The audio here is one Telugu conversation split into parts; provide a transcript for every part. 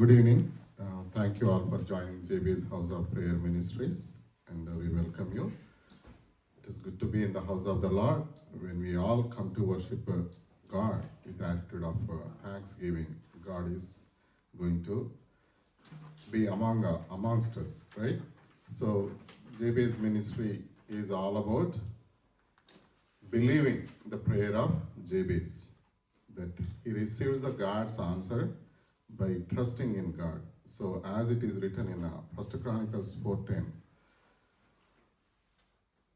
Good evening. Thank you all for joining JB's House of Prayer Ministries, and we welcome you. It is good to be in the house of the Lord when we all come to worship God with the attitude of thanksgiving. God is going to be amongst us, right? So JB's ministry is all about believing the prayer of Jabez, that he receives the God's answer by trusting in God. So as it is written in 1 Chronicles 4:10,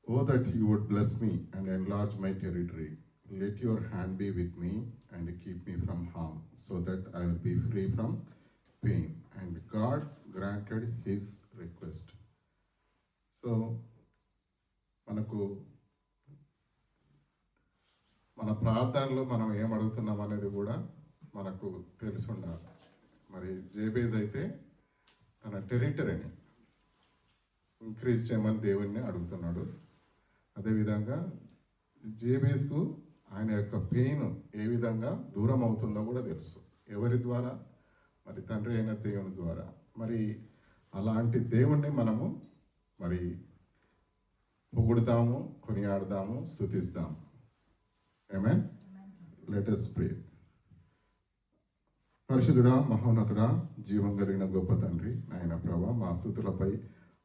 "Oh, that you would bless me and enlarge my territory. Let your hand be with me and keep me from harm, so that I will be free from pain." And God granted his request. So మనకు మన ప్రార్థనలో మనం ఏం అడుగుతున్నాం అనేది కూడా మనకు తెలిసి ఉండాలి. మరి జేబేజ్ అయితే తన టెరిటరీని ఇంక్రీజ్ చేయమని దేవుణ్ణి అడుగుతున్నాడు. అదేవిధంగా జేబేజ్కు ఆయన యొక్క పెయిన్ ఏ విధంగా దూరం అవుతుందో కూడా తెలుసు. ఎవరి ద్వారా? మరి తండ్రి అయిన దేవుని ద్వారా. మరి అలాంటి దేవుణ్ణి మనము మరి పొగుడుతాము, కొనియాడదాము, స్తుతిస్తాము. ఆమేన్. Let us pray. పరిశుద్ధుడా, మహోన్నతుడా, జీవం కలిగిన గొప్ప తండ్రి, నాయన ప్రభా, మా స్తుతులపై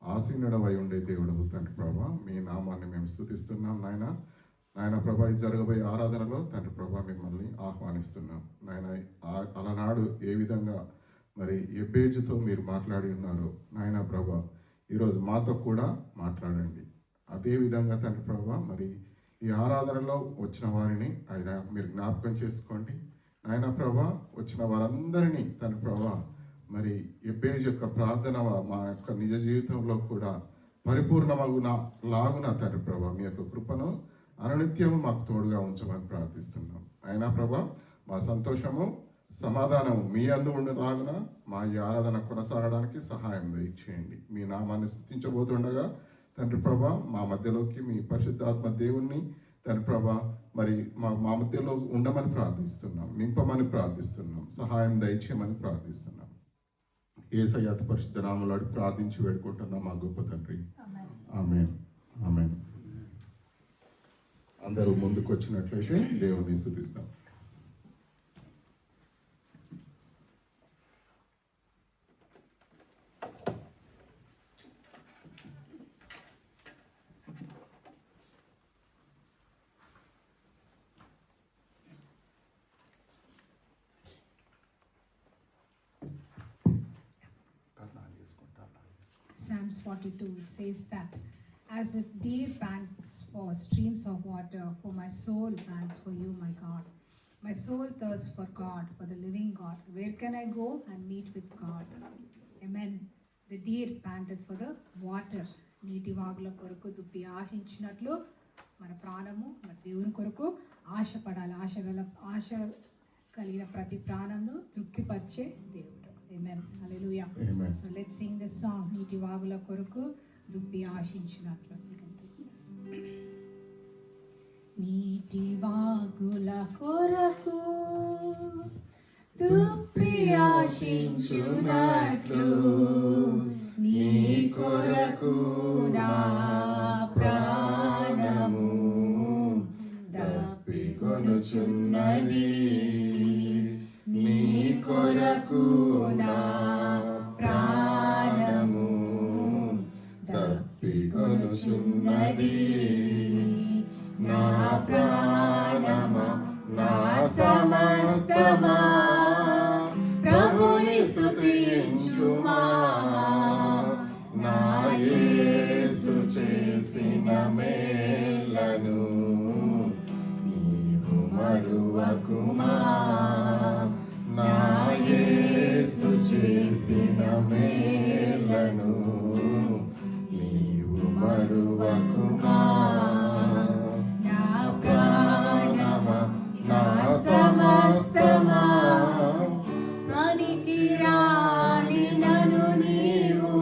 ఆసీనుడవై ఉండే దేవుడు తండ్రి ప్రభా, మీ నామాన్ని మేము స్తుతిస్తున్నాం. నాయన ప్రభా, ఈ జరగబోయే ఆరాధనలో తండ్రి ప్రభా మిమ్మల్ని ఆహ్వానిస్తున్నాం. నాయన అలనాడు ఏ విధంగా మరి ఎబ్బేజుతో మీరు మాట్లాడి ఉన్నారో నాయన ప్రభా, ఈరోజు మాతో కూడా మాట్లాడండి. అదేవిధంగా తండ్రి ప్రభా, మరి ఈ ఆరాధనలో వచ్చిన వారిని ఆయన మీరు జ్ఞాపకం చేసుకోండి. నాయన ప్రభా, వచ్చిన వారందరినీ తండ్రి ప్రభా, మరి ఎబ్బేజ్ యొక్క ప్రార్థన మా యొక్క నిజ జీవితంలో కూడా పరిపూర్ణమగున తండ్రి ప్రభా, మీ యొక్క కృపను అనునిత్యం మాకు తోడుగా ఉంచమని ప్రార్థిస్తున్నాం. అయినా ప్రభా, మా సంతోషము సమాధానము మీ అందు ఉండలాగున మా ఈ ఆరాధన కొనసాగడానికి సహాయం దయచేయండి. మీ నామాన్ని స్తుతించబోతుండగా తండ్రి ప్రభా, మా మధ్యలోకి మీ పరిశుద్ధాత్మ దేవుణ్ణి తండ్రి ప్రభా మరి మా మధ్యలో ఉండమని ప్రార్థిస్తున్నాం, నింపమని ప్రార్థిస్తున్నాం, సహాయం దయచేయమని ప్రార్థిస్తున్నాం. యేసయ్య అతి పరిశుద్ధ నామములో ప్రార్థించి వేడుకుంటున్నాం మా గొప్ప తండ్రి. ఆమేన్. ఆమేన్. అందరూ ముందుకు వచ్చినట్లయితే దేవుని స్తుతిస్తాం. Psalms 42, it says that, "As if deer pants for streams of water, for my soul pants for you, my God. My soul thirsts for God, for the living God. Where can I go and meet with God?" Amen. The deer panted for the water. నీటి వాగుల కొరకు దుప్పి ఆశించినట్లు మన ప్రాణము మన దేవుని కొరకు ఆశపడాలి. ఆశ కలిగిన ప్రతి ప్రాణంను తృప్తిపరిచే దేవుడు. Amen. Hallelujah. Amen. So let's sing this song. నీటి వాగుల కొరకు దుప్పి ఆశించినట్లు. నీటి వాగుల కొరకు దుప్పి ఆశించునట్లు నీ కొరకు నా ప్రాణము దప్పికొనుచున్నది. నీ కొరకు నా ప్రాణము దప్పికొనుచున్నది. నా ప్రాణమా, నా సమస్తమా, ప్రభుని స్తుతించుమా. నా యేసు చేసిన మేలను నీవు మరువకుమా. నా యేసు చేసిన మేలను నీవు మరువకుమా. నా ప్రాణమా, నా సమస్తమా, పనికిరాని నన్ను నీవు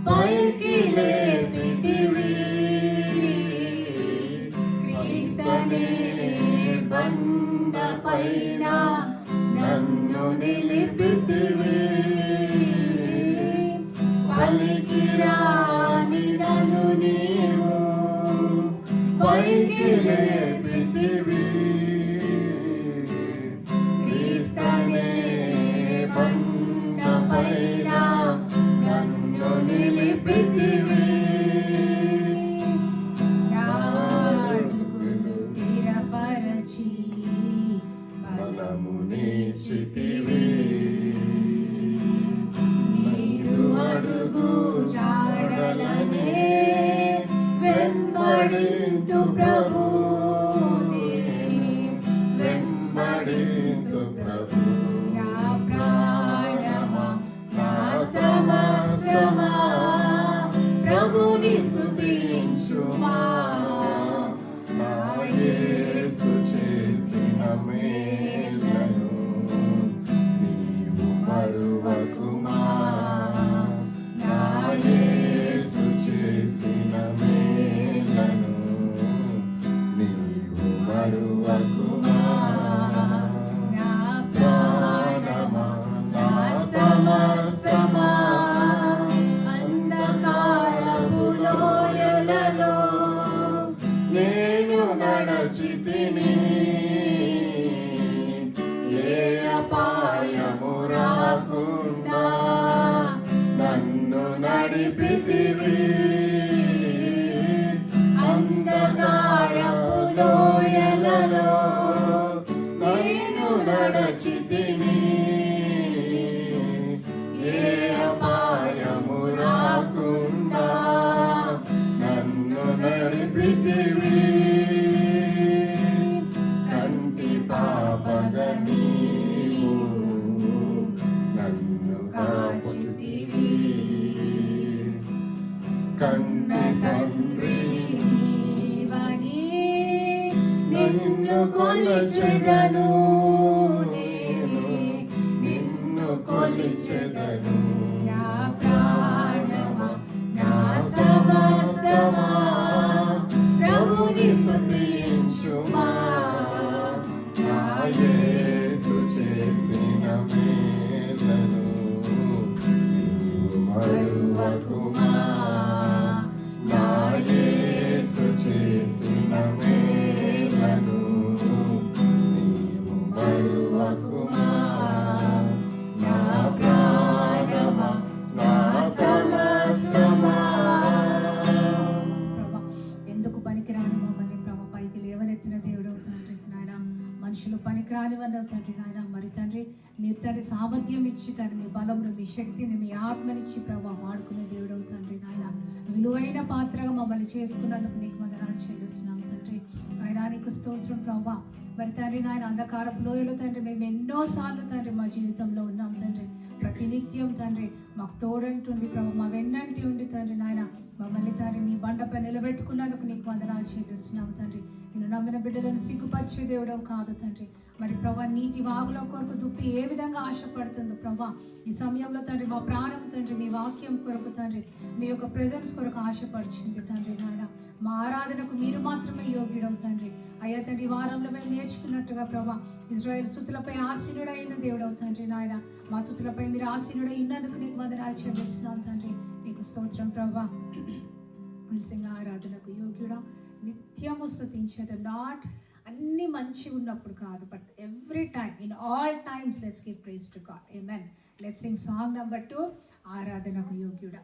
పైకి లేపితివి. క్రీస్తనే బండ పైన నన్ను నిలిపితివి. కరుణించితివి. నీదు అడుగు జాడలనే వెంబడింతు ప్రభు, వెంబడింతు ప్రభు. నా ప్రాణమా నా సమస్తమా ప్రభుని స్తుతించుమా. నా యేసు చేసిన మేలను నీవు మరువకుమా. నా యేసు చేసిన మేలను నీవు మరువకుమా. నా ప్రాణమా నా సమస్తమా అంధకారపు లోయలలో నేను నడచితిని, ఏ అపాయము రాకుండా నన్ను నడిపితివి. అంధకారపు లోయలలో నేను నడచితిని, ఏ అపాయము రాకుండా నన్ను నడిపితివి. కంటి పాపగా నీవు నన్ను కాచితివి. కన్న తండ్రి నీవని నిన్ను కొలిచెదను, నిన్ను కొలిచెదను. నా ప్రాణమా నా సమస్తమా ప్రభుని స్తుతించుమా. నా యేసు చేసిన మేలను నీవు మరువకుమా. నా యేసు చేసిన మేలను నీవు మరువకుమా. నా ప్రాణమా నా సమస్తమా. ప్రభా, ఎందుకు పనికిరాని మమ్మల్ని ప్రభా పైకి లేవనెత్తిన దేవుడు తండ్రి నాయన, మనుషులు పనికిరాని వల్ల తండ్రి నాయన, మరి తండ్రి మీరు తండ్రి సామర్థ్యం ఇచ్చి తండ్రి మీ బలమును మీ శక్తిని మీ ఆత్మనిచ్చి ప్రభా వాడుకునే దేవుడు తండ్రి నాయన, విలువైన పాత్రగా మమ్మల్ని చేసుకున్నందుకు నీకు వందనాలు చెల్లిస్తున్నాం తండ్రి. ఆయన నీకు స్తోత్రం ప్రభా. మరి తండ్రి నాయన అంధకారపు లోయలో తండ్రి మేము ఎన్నోసార్లు తండ్రి మా జీవితంలో ఉన్నాం తండ్రి. ప్రతినిత్యం తండ్రి మాకు తోడంటుండి ప్రభా, మా వెన్నంటి ఉండి తండ్రి నాయన మమ్మల్ని తండ్రి మీ బండపై నిలబెట్టుకున్నందుకు నీకు వందనాలు చెల్లిస్తున్నాం తండ్రి. నేను నమ్మిన బిడ్డలను సిగ్గుపరిచే దేవుడవు కాదు తండ్రి. మరి ప్రభా నీటి వాగుల కొరకు దుప్పి ఏ విధంగా ఆశపడుతుందో ప్రభా, ఈ సమయంలో తండ్రి మా ప్రాణం తండ్రి మీ వాక్యం కొరకు తండ్రి మీ యొక్క ప్రెజెన్స్ కొరకు ఆశపడుచుంది తండ్రి నాయన. మా ఆరాధనకు మీరు మాత్రమే యోగ్యుడవు తండ్రి. అయ్యా తండ్రి వారంలో మేము నేర్చుకున్నట్టుగా ప్రభా ఇజ్రాయేల్ స్తుతులపై ఆసీనుడైన దేవుడవు తండ్రి నాయన, మా స్తుతులపై మీరు ఆసీనుడై ఉన్నందుకు నీకు వందనాలు చెల్లిస్తున్నాం తండ్రి. నీకు స్తోత్రం ప్రభా. నిజంగా ఆరాధనకు యోగ్యుడా, నిత్యము స్తుతించేది. నాట్ అన్ని మంచి ఉన్నప్పుడు కాదు, but every time in all times let's give praise to God. Amen. Let's sing song number 2, ఆరాధనకు యోగ్యుడా.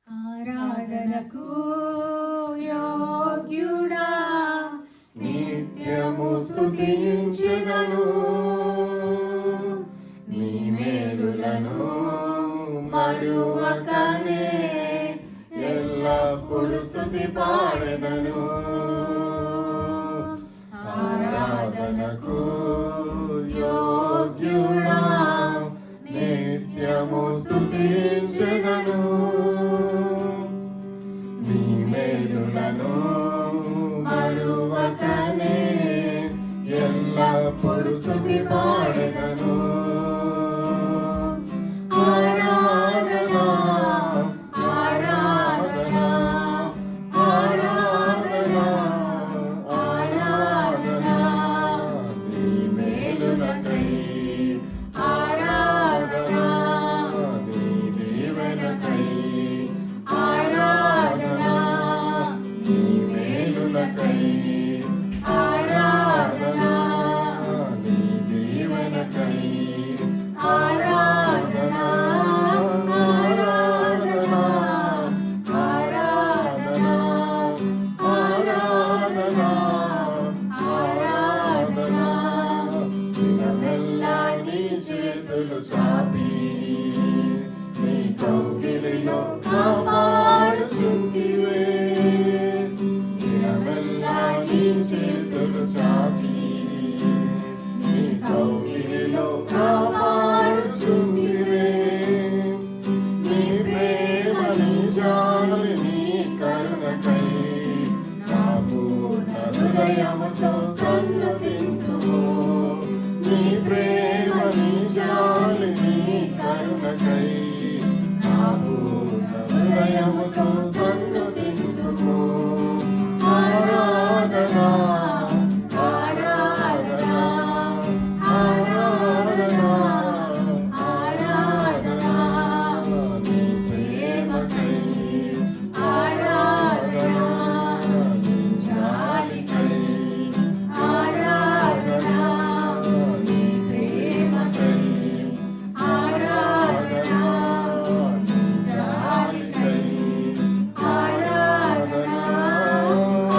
ఆరాధనకు యోగ్యుడా నిత్యము స్తుతించెదను, నీ మేలులను మరువకనే ఎల్లప్పుడు స్తుతి పాడెదను. ఆరాధనకు యోగ్యుడా నిత్యము స్తుతించెదను, నీ మేలులను మరువకనే ఎల్లప్పుడు స్తుతి పాడెదను. ఆరాధనా ఆరాధనా ఆరాధనా ఆరాధనా నీ మేలులకై, ఆరాధనా నీ దీవెనకై, ఆరాధనా నీ మేలులకై, ఆరాధనా నీ దీవెనకై, ఆరాధనా చేతులు చాపి నీ కౌగిలిలో కాపాడుచుంటివే. దినమెల్లా నీ చేతులు చాపి నీ కౌగిలిలో కాపాడుచుంటివే. నీ ప్రేమ నీ జాలి నీ కరుణకై నా పూర్ణ హృదయముతో సన్నతింతుము. నీ ప్రేమ నీ జాలి నీ కరుణకై నా పూర్ణ హృదయముతో సన్నతింతుము. ఆరాధనా ఆరాధనా ఆరాధనా ఆరాధనా నీ ప్రేమకై ఆరాధనా నీ జాలికై ఆరాధనా నీ ప్రేమకై ఆరాధనా నీ జాలికై ఆరాధనా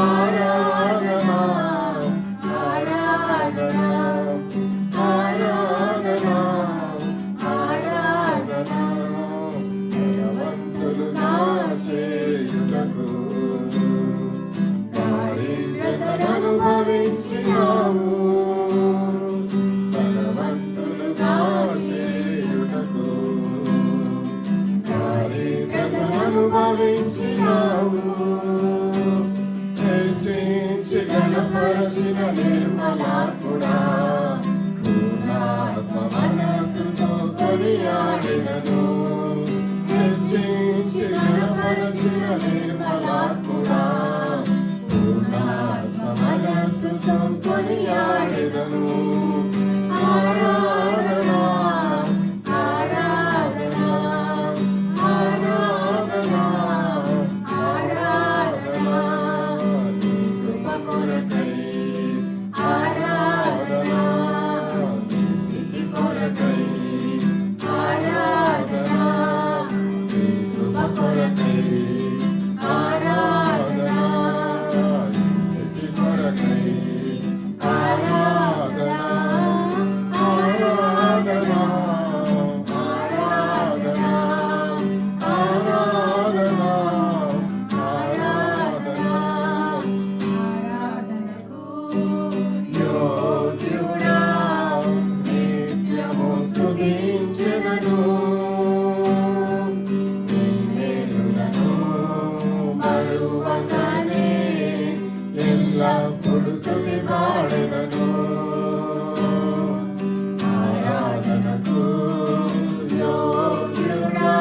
ఆరాధనా ఆరాధనా ఆరాధనా ఆరాధనా బలవంతులుగా చేయుటకు దారిద్రతననుభవించినావు. బలవంతులుగా చేయుటకు దారిద్రతననుభవించినావు. హెచ్చించి ఘనపరచిన నిర్మలాత్ముడా పూర్ణాత్మ మనస్సుతో కొనియాడెదను. హెచ్చించి ఘనపరచిన నిర్మలాత్ముడా పూర్ణాత్మ మనస్సుతో కొనియాడెదను. ఆరాధనా ఆరాధనా ఆరాధనా ఆరాధనా నీ కృప కొరకై ఆరాధనా నీ స్థితి కొరకై ఆరాధనా నీ కృప కొరకై ఆరాధనా నీ స్థితి కొరకై ఆరాధనా ఆరాధనా ఆరాధనా ఆరాధనా ఆరాధనా ఆరాధనకు యోగ్యుడా నిత్యము స్తుతించెదను. నీ మేలులను మరువకనే ఎల్లప్పుడు స్తుతి పాడెదను. ఆరాధనకు యోగ్యుడా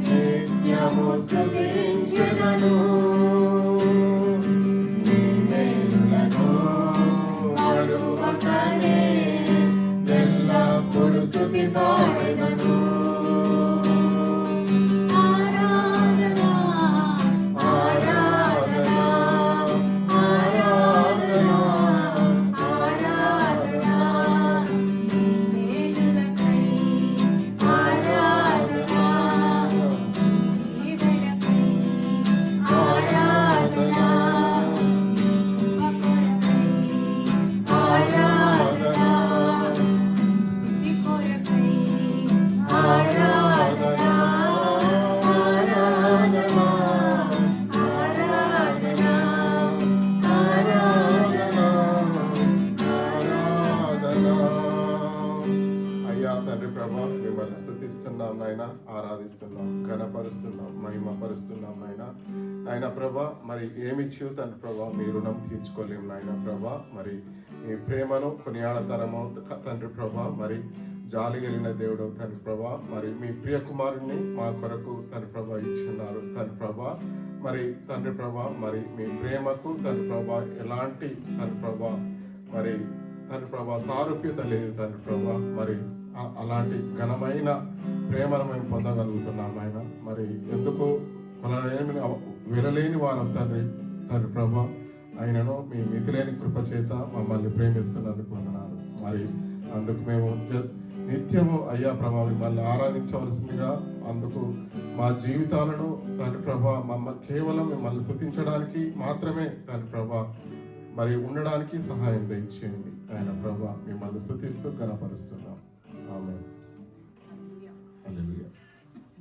నిత్యము స్తుతించెదను. నీ మేలులను మరువకనే ఎల్లప్పుడు స్తుతి పాడెదను. ఆరాధనా ఆరాధనా ఆరాధనా ఆరాధనా నీ మేలులకై ఆరాధనా నీ వెలకై ఆరాధనా నీ కృప కొరకై ఆరాధనా నీ స్తుతి కొరకై ఆరాధనా ఆరాధనా ఆరాధనా ఆరాధనా ఆరాధనా. అయ్యా తండ్రి ప్రభా మిమ్మల్ని స్తుతిస్తున్నాం నాయన, ఆరాధిస్తున్నాం, ఘనపరుస్తున్నాం, మహిమపరుస్తున్నాం నాయన. నాయన ప్రభా మరి ఏమిచ్చు తండ్రి ప్రభా మీ రుణం తీర్చుకోలేం నాయన ప్రభా. మరి మీ ప్రేమను కొనియాడతరము తండ్రి ప్రభా. మరి జాలి కలిగిన దేవుడు తండ్రి ప్రభా. మరి మీ ప్రియ కుమారుణ్ణి మా కొరకు తండ్రి ప్రభా ఇచ్చున్నారు తండ్రి ప్రభా. మరి తండ్రి ప్రభా మరి మీ ప్రేమకు తండ్రి ప్రభా ఎలాంటి తండ్రి ప్రభా మరి తండ్రి ప్రభా సారూప్యత లేదు తండ్రి ప్రభా. మరి అలాంటి ఘనమైన ప్రేమను మేము పొందగలుగుతున్నాం ఆయన. మరి ఎందుకు వినలేని వారం తండ్రి తండ్రి ప్రభా ఆయనను మీ మితిలేని కృప చేత మమ్మల్ని ప్రేమిస్తున్నందుకు వందనాలు. మరి అందుకు మేము నిత్యము అయ్యా ప్రభా మిమ్మల్ని ఆరాధించవలసిందిగా, అందుకు మా జీవితాలను తండ్రి ప్రభా కేవలం మిమ్మల్ని స్తుతించడానికి మాత్రమే తండ్రి ప్రభా మరి ఉండడానికి సహాయం దయచేయండి ఆయన ప్రభా. మిమ్మల్ని స్తుతిస్తూ ఘనపరుస్తున్నాం. ఆమేన్. Hallelujah. Hallelujah.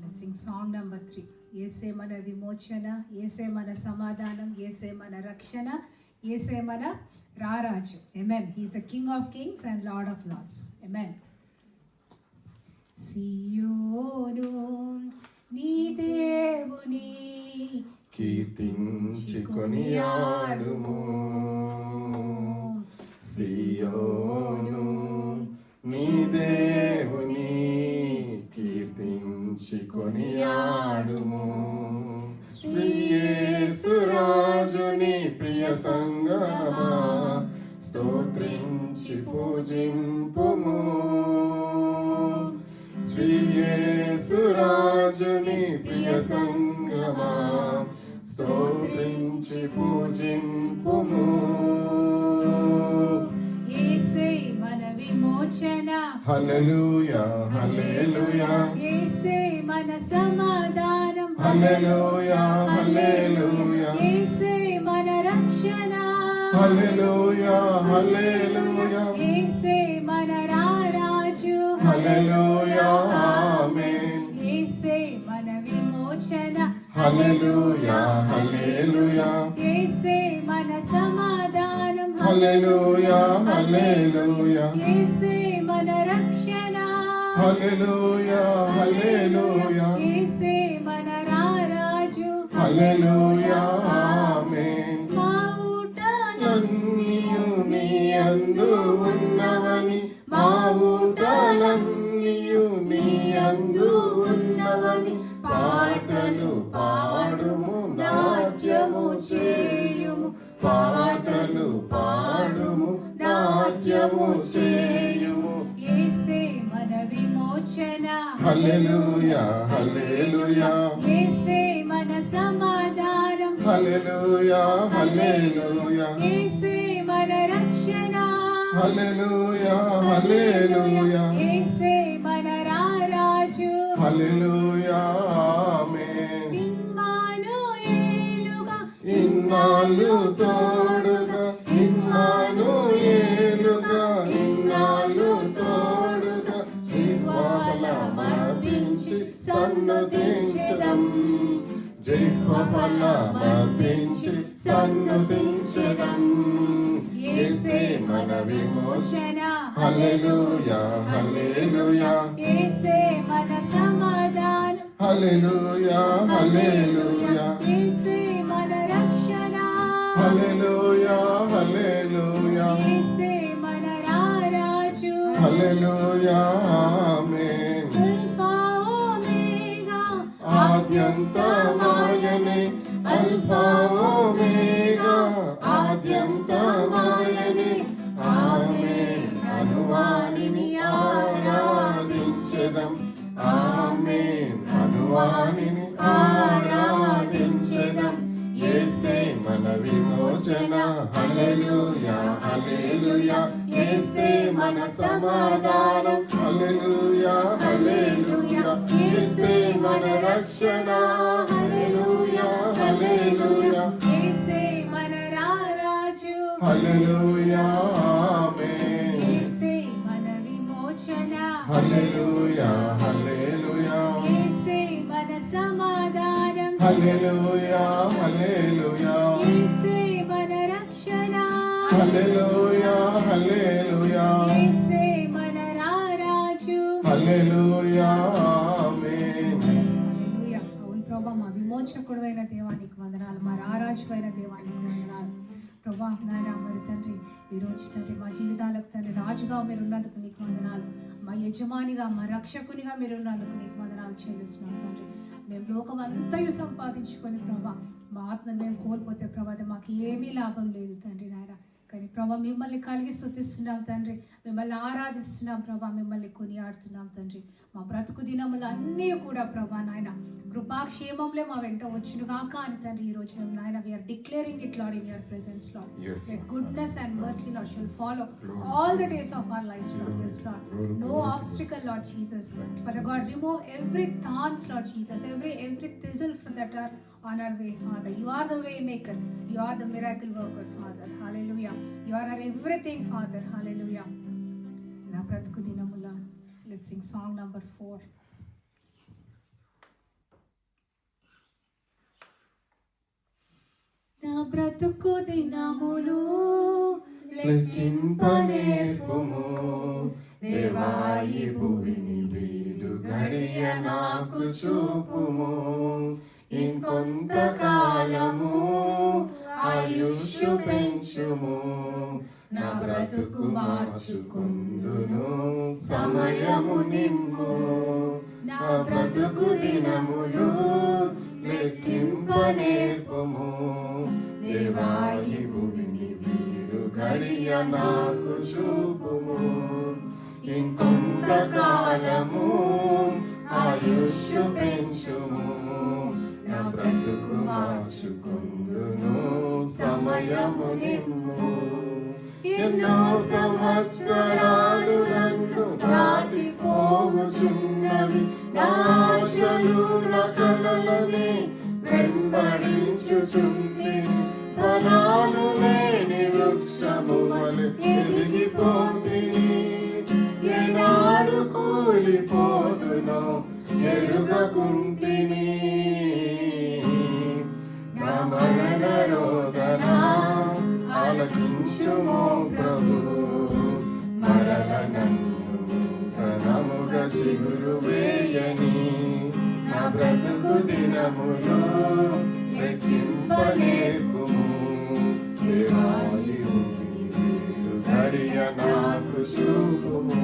Let's sing song number 3. యేసే మన విమోచన, యేసే మన సమాధానం, యేసే మన రక్షణ, యేసే మన రారాజు. Amen. He is a King of kings and Lord of lords. Amen. సియోను నీ దేవుని కీర్తించి కొనియాడుము. సియోను నీ దేవుని కీర్తించి కొనియాడుము. శ్రీ యేసు రాజుని ప్రియ సంగమా స్తోత్రించి పూజింపుము. శ్రీ యేసు రాజుని ప్రియ సంగమా స్తోత్రించి పూజింపుము. యేసే మన విమోచన, హల్లెలూయా హల్లెలూయా. యేసే మన సమాధానం, హల్లెలూయా హల్లెలూయా. యేసే మన రక్షణ, హల్లెలూయా హల్లెలూయా. యేసే మన రారాజు, హల్లెలూయా ఆమేన్. యేసే మన విమోచన, హల్లెలూయా హల్లెలూయా. యేసే మన సమాధానం, హల్లెలూయా హల్లెలూయా. యేసే మన రక్షణ, హల్లెలూయా హల్లెలూయా. యేసే మన రారాజు, హల్లెలూయా ఆమేన్. మా ఊటలన్నీ అన్నియు నీ యందు ఉన్నవని, మా ఊటలన్నీయు నీ యందు ఉన్నవని పాటలు పాడుము, నాట్యము చేయుము. పాటలు పాడుము, నాట్యము చేయుము. యేసే మన విమోచన, హల్లెలూయా హల్లెలూయా. యేసే మన సమాధానం, హల్లెలూయా హల్లెలూయా. యేసే మన రక్షణ, హల్లెలూయా హల్లెలూయా. యేసే మన రారాజు, హల్లెలూయా ఆమేన్. ఇమ్మానుయేలుగా ఇన్నాళ్ళు తోడుగా, ఇమ్మానుయేలుగా, ఇన్నాళ్ళు తోడుగా జీవఫలమర్పించి సన్నుతించెదం. జీవఫలమర్పించి సన్నుతించెదం. యేసే మన విమోచన, హల్లెలూయా హల్లెలూయా. యేసే మన సమాధానం, హల్లెలూయా హల్లెలూయా. యేసే మన రక్షణ, హల్లెలూయా హల్లెలూయా. యేసే మన రారాజు, హల్లెలూయా ఆమేన్. Alpha omega ఆద్యంతమాయనే, alpha omega ఆద్యంతమాయనే. ఆమేన్. అనువానిని ఆరాధించెదం. ఆమేన్. అనువానిని ఆరాధించెదం. యేసే మన విమోచన, హల్లెలూయా హల్లెలూయా. యేసే మన సమాధానం, హల్లెలూయా హల్లెలూయా. యేసే మన రక్షణ, హల్లెలూయా హల్లెలూయా. యేసే మన రారాజు, హల్లెలూయా ఆమేన్. యేసే మన విమోచన, హల్లెలూయా హల్లెలూయా. యేసే మన సమాధానం, హల్లెలూయా హల్లెలూయా. యేసే మన రక్షణ, హల్లెలూయా హల్లెలూయా. యేసే మన రారాజు. హల్లెలూయా ఆమేన్. హల్లెలూయా. అవును ప్రభా, మా విమోచకుడైన దేవానికి వందనాలు, మా రారాజు అయిన దేవానికి వందనాలు ప్రభా. నాయన మరి తండ్రి, ఈరోజు తండ్రి మా జీవితాలకు తండ్రి రాజుగా మీరు ఉన్నందుకు నీకు వందనాలు, మా యజమానిగా మా రక్షకునిగా మీరు ఉన్నందుకు నీకు వందనాలు చెల్లిస్తున్నాం తండ్రి. మేము లోకం అంతయు సంపాదించుకొని ప్రభా, మా ఆత్మను మేము కోల్పోతే ప్రభా అది మాకు ఏమీ లాభం లేదు తండ్రి నాయన. కానీ ప్రభా మిమ్మల్ని కలిగి స్తుతిస్తున్నాం తండ్రి, మిమ్మల్ని ఆరాధిస్తున్నాం ప్రభా, మిమ్మల్ని కొనియాడుతున్నాం తండ్రి. మా బ్రతుకు దినములు అన్నీ కూడా ప్రభా నాయన కృపాక్షేమంలో మా వెంట వచ్చును గాక అని తండ్రి. ఈ రోజు మేము నాయన we are declaring it Lord in your presence Lord. Yes, Let Lord. goodness and mercy Lord shall follow Lord. all the days of our lives Lord. Yes Lord. Lord. No obstacle Lord Jesus. Father God, remove every thorns Lord Jesus, every thistle that are on our way Father. You are the way maker, you are the miracle worker Father. Hallelujah. You are our everything Father. Hallelujah. నా బ్రతుకు దినముల let's sing song number 4. నా బ్రతుకు దినములు లెక్కింపనేర్పుము దేవాయి భూమిని వీడు గడియ నాకు చూపుము ఇంకొంతకాలము ఆయుష్షు పెంచుము నా బ్రతుకు మార్చుకుందును సమయము నిమ్ము నా బ్రతుకు దినములు లెక్కింపనేర్పుము దేవాయి భూమిని వీడు గడియ నాకు చూపుము ఇంకొంతకాలము ఆయుష్షు పెంచుము నా బ్రతుకు మార్చుకుందును సమయము నిమ్ము ఎన్నో సంవత్సరాలు నన్ను దాటిపోవుచున్నవి నా ఆశలు నా కలలనే వెంబడించుచుంది ఫలాలు లేని వృక్షము వలె ఎదిగిపోతిని ఏనాడు కూలిపోదునో ఎరుగకుంటిని నా మరణ రోదన ఆలకించుమో ప్రభు మరల నన్ను నూతనముగా చిగురు వేయని నా బ్రతుకు దినములు లెక్కింపనేర్పుము దేవాయి భూమిని వీడు గడియ నాకు చూపుము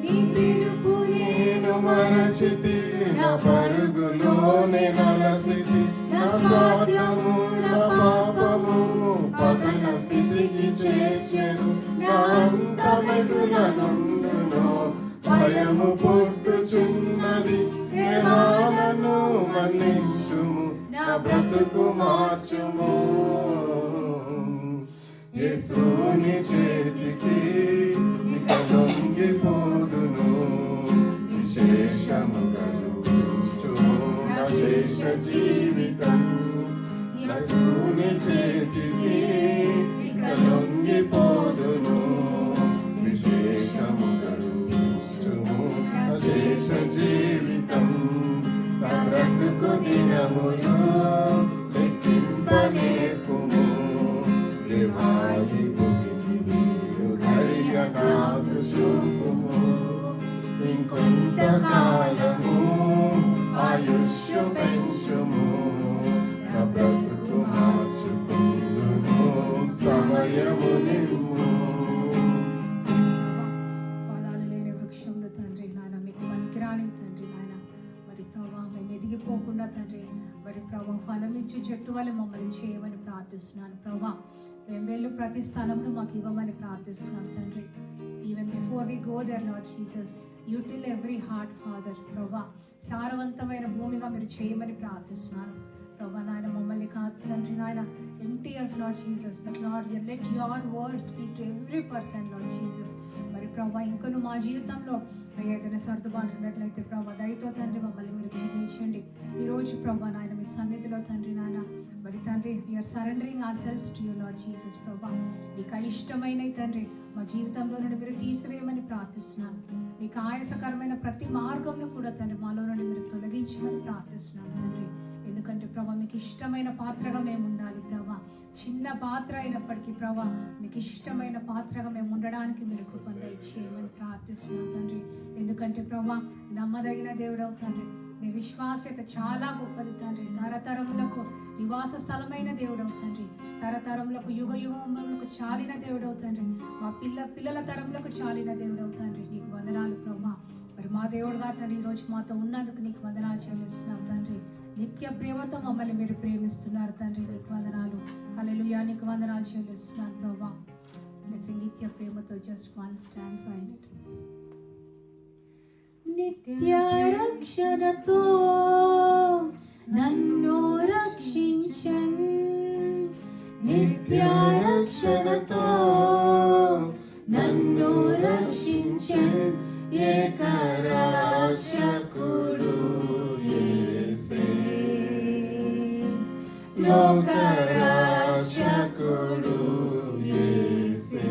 నీ పిలుపు నేను మరచితి నా పరుగులోనే నలసితి నా స్వార్థము నా పాపము పతన స్థితికి చేర్చెను నా అంతమెటుల నుండునో భయము పుట్టుచున్నది దేవా నన్ను మన్నించుము నా బ్రతుకు మార్చుము యేసుని చేతికి ఇక లొంగిపోదును విశేషము కలుగించుము నా శేష జీవితం యేసుని చేతికి ఇక లొంగిపోదును విశేషము కలుగించుము నా శేష జీవితం నా బ్రతుకు దినములు లెక్కింపనేర్పుము దేవాయి భూమిని వీడు గడియ నాకు చూపుము ఇంకొంతకాలము ఆయుష్షు పెంచుము నా బ్రతుకు మార్చుకుందును సమయము నిమ్ము ఫలాలు లేని వృక్షములు తండ్రి నాయన మీకు పనికిరానివి తండ్రి నాయన మరి ప్రభా మేము ఎదిగిపోకుండా తండ్రి మరి ప్రభా ఫలం ఇచ్చి చెట్టు వల్ల మమ్మల్ని చేయమని ప్రార్థిస్తున్నాను ప్రభా మేము వెళ్ళు ప్రతి స్థలంలో మాకు ఇవ్వమని ప్రార్థిస్తున్నాం తండ్రి even before we go there Lord Jesus you till every heart Father ప్రభా సారవంతమైన భూమిగా మీరు చేయమని ప్రార్థిస్తున్నాను ప్రభా నాయన మమ్మల్ని కాదు తండ్రి నాయన empty us Lord Jesus but Lord let your word speak to every person Lord Jesus మరి ప్రభా ఇంకను మా జీవితంలో ఏదైనా సర్దుబాటు ఉన్నట్లయితే ప్రభా దయతో తండ్రి మమ్మల్ని మీరు క్షమించండి ఈరోజు ప్రభా నాయన మీ సన్నిధిలో తండ్రి నాయన మరి తండ్రి we are surrendering our selves to you Lord Jesus ప్రభా మీకు ఇష్టమైన తండ్రి మా జీవితంలో నుండి మీరు తీసివేయమని ప్రార్థిస్తున్నాను మీకు ఆయాసకరమైన ప్రతి మార్గంలో కూడా తండ్రి మాలో నుండి మీరు తొలగించమని ప్రార్థిస్తున్నాను తండ్రి ఎందుకంటే ప్రభా మీకు ఇష్టమైన పాత్రగా మేము ఉండాలి ప్రభా చిన్న పాత్ర అయినప్పటికీ ప్రభా మీకు ఇష్టమైన పాత్రగా మేము ఉండడానికి మీరు కృపను దయచేయమని ప్రార్థిస్తున్నాం తండ్రి ఎందుకంటే ప్రభా నమ్మదగిన దేవుడవు తండ్రి మీ విశ్వాస్యత చాలా గొప్పది తండ్రి తరతరములకు నివాస స్థలమైన దేవుడవు తండ్రి తరతరములకు యుగ యుగములకు చాలిన దేవుడవు తండ్రి మా పిల్లల తరములకు చాలిన దేవుడవు తండ్రి నీకు వందనాలు ప్రభా మరి మా దేవుడుగా తండ్రి ఈరోజు మాతో ఉన్నందుకు నీకు వందనాలు చెల్లిస్తున్నాం తండ్రి నిత్య ప్రేమతో మమ్మల్ని మీరు ప్రేమిస్తున్నారు తండ్రి నీకు వందనాలు హల్లెలూయా నీకు వందనాలు చెల్లిస్తున్నాను ప్రభా నిత్య ప్రేమతో జస్ట్ వన్ స్టాండ్స్ అయినట్టు నిత్య రక్షణతో నన్ను రక్షించన్ నిత్య రక్షణతో నన్ను రక్షించన్ ఏకరక్షకుడు యేసే లోకరక్షకుడు యేసే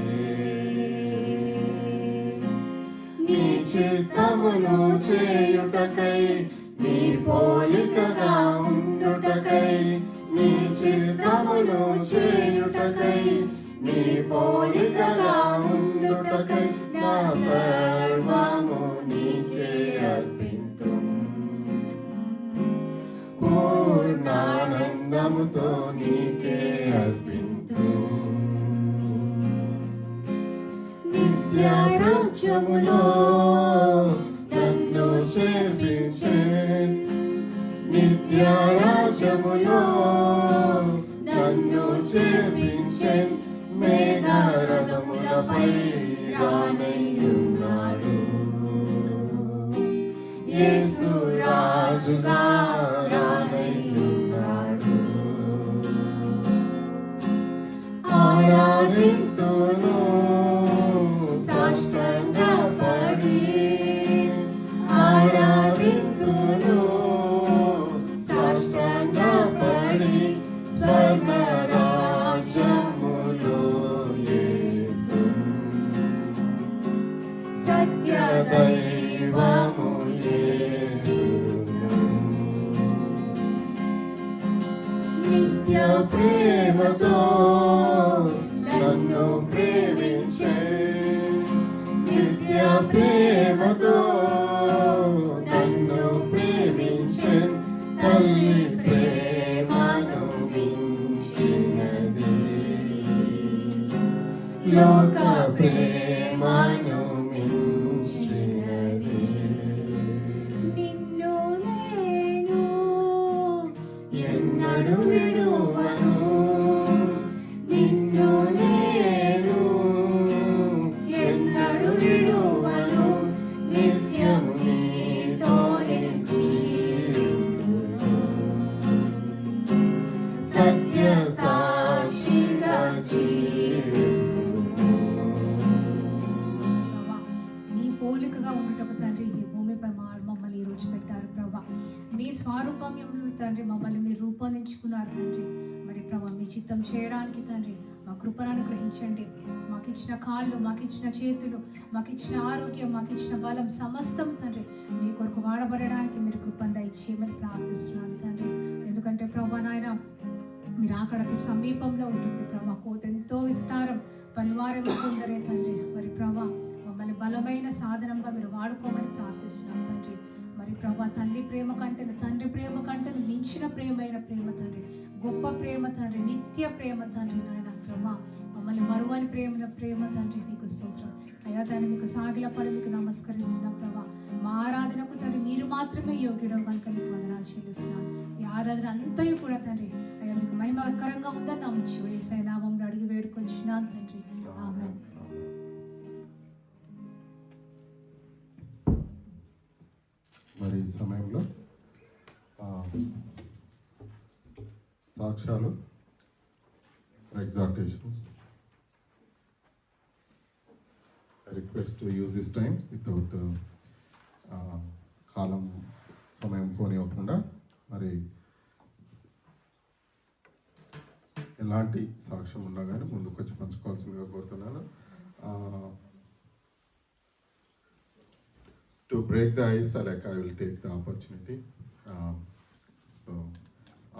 నీ చిత్తమును చేయుటకై నీ పోలికగా ఉండుటకై నీ చిత్తమును చేయుటకై నీ పోలికగా ఉండుటకై నా సర్వము నీకే అర్పింతు పూర్ణానందముతో నీకే అర్పింతు నిత్య రాజ్యములో నన్ను చేర్పించే నిత్య రాజ్యములో నన్ను చేర్పించే మేఘరథములపై రానయ్యున్నాడు యేసు రాజుగా రానయ్యున్నాడు ఆరాధింతును సాష్టాంగపడి ఆరాధింతును సాష్టాంగపడి స్వర్ణ రాజ్యములో యేసు సత్య దైవము యేసు నిత్య ప్రేమతో నన్ను ప్రేమించే నిత్య ప్రేమతో నన్ను ప్రేమించే తల్లి ప్రేమను మించినది లోక ప్రేమను మించినది నిన్ను నేను ఎన్నడు విడువను నిన్ను నేను ఎన్నడు విడువను నిత్యము నీతోనే జీవింతును సత్య సాక్షిగా జీవింతును ప్రభా నీ పోలికగా ఉండటకు తండ్రి ఈ భూమిపై మమ్మల్ని ఈ రోజు పెట్టారు ప్రభా మీ స్వరూపంలో తండ్రి మమ్మల్ని మీరు రూపొందించుకున్నారు తండ్రి మరి ప్రభా మీ చిత్తం చేయడానికి తండ్రి మా కృపను అనుగ్రహించండి మాకు ఇచ్చిన కాళ్ళు మాకు ఇచ్చిన చేతులు మాకు ఇచ్చిన ఆరోగ్యం మాకు ఇచ్చిన బలం సమస్తం తండ్రి మీ కొరకు వాడబడడానికి మీరు కృపను దయచేయమని ప్రార్థిస్తున్నాను తండ్రి ఎందుకంటే ప్రభా నాయన మీరు అక్కడ అతి సమీపంలో ఉంటుంది ప్రభా కోత ఎంతో విస్తారం పనివారం కొందరే తండ్రి మరి ప్రభా మమ్మల్ని బలమైన సాధనంగా మీరు వాడుకోమని ప్రార్థిస్తున్నాం తండ్రి మరి ప్రభా తల్లి ప్రేమ కంటే తండ్రి ప్రేమ కంటే మించిన ప్రేమైన ప్రేమ తండ్రి గొప్ప ప్రేమ తండ్రి నిత్య ప్రేమ తండ్రి నాయన ప్రభా మమ్మల్ని మరువని ప్రేమ తండ్రి నీకు స్తోత్రం అయ్యా దాన్ని మీకు సాగిలపడి మీకు నమస్కరిస్తున్నాం ప్రభా మా ఆరాధనకు తండ్రి మీరు మాత్రమే యోగ్యుడు కనుక నీకు వందనాలు చెల్లిస్తున్నాను ఈ ఆరాధన అంతయు కూడా తండ్రి అయ్యా మీకు మహిమకరంగా ఉందని నమ్ముచ్చు యేసయ్య నామములో అడిగి వేడుకొంచున్నాను తండ్రి ఆమేన్. మరి ఈ సమయంలో సాక్ష్యాలు ఎగ్జార్టేషన్స్ I request to use this time without కాలం సమయం పోనివ్వకుండా మరి ఎలాంటి సాక్ష్యం ఉన్నా కానీ ముందుకు వచ్చి పంచుకోవాల్సిందిగా కోరుతున్నాను. To break the ice, like I will take the opportunity. So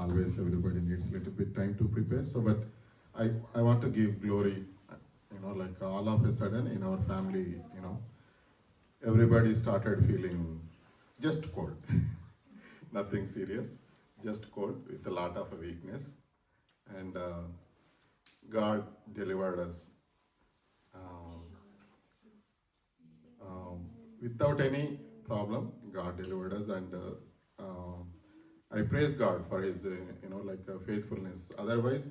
always everybody needs a little bit time to prepare. So, but I want to give glory. Like all of a sudden in our family, everybody started feeling just cold. Nothing serious, just cold with a lot of weakness. And God delivered us without any problem. God delivered us, and I praise God for His, faithfulness. Otherwise,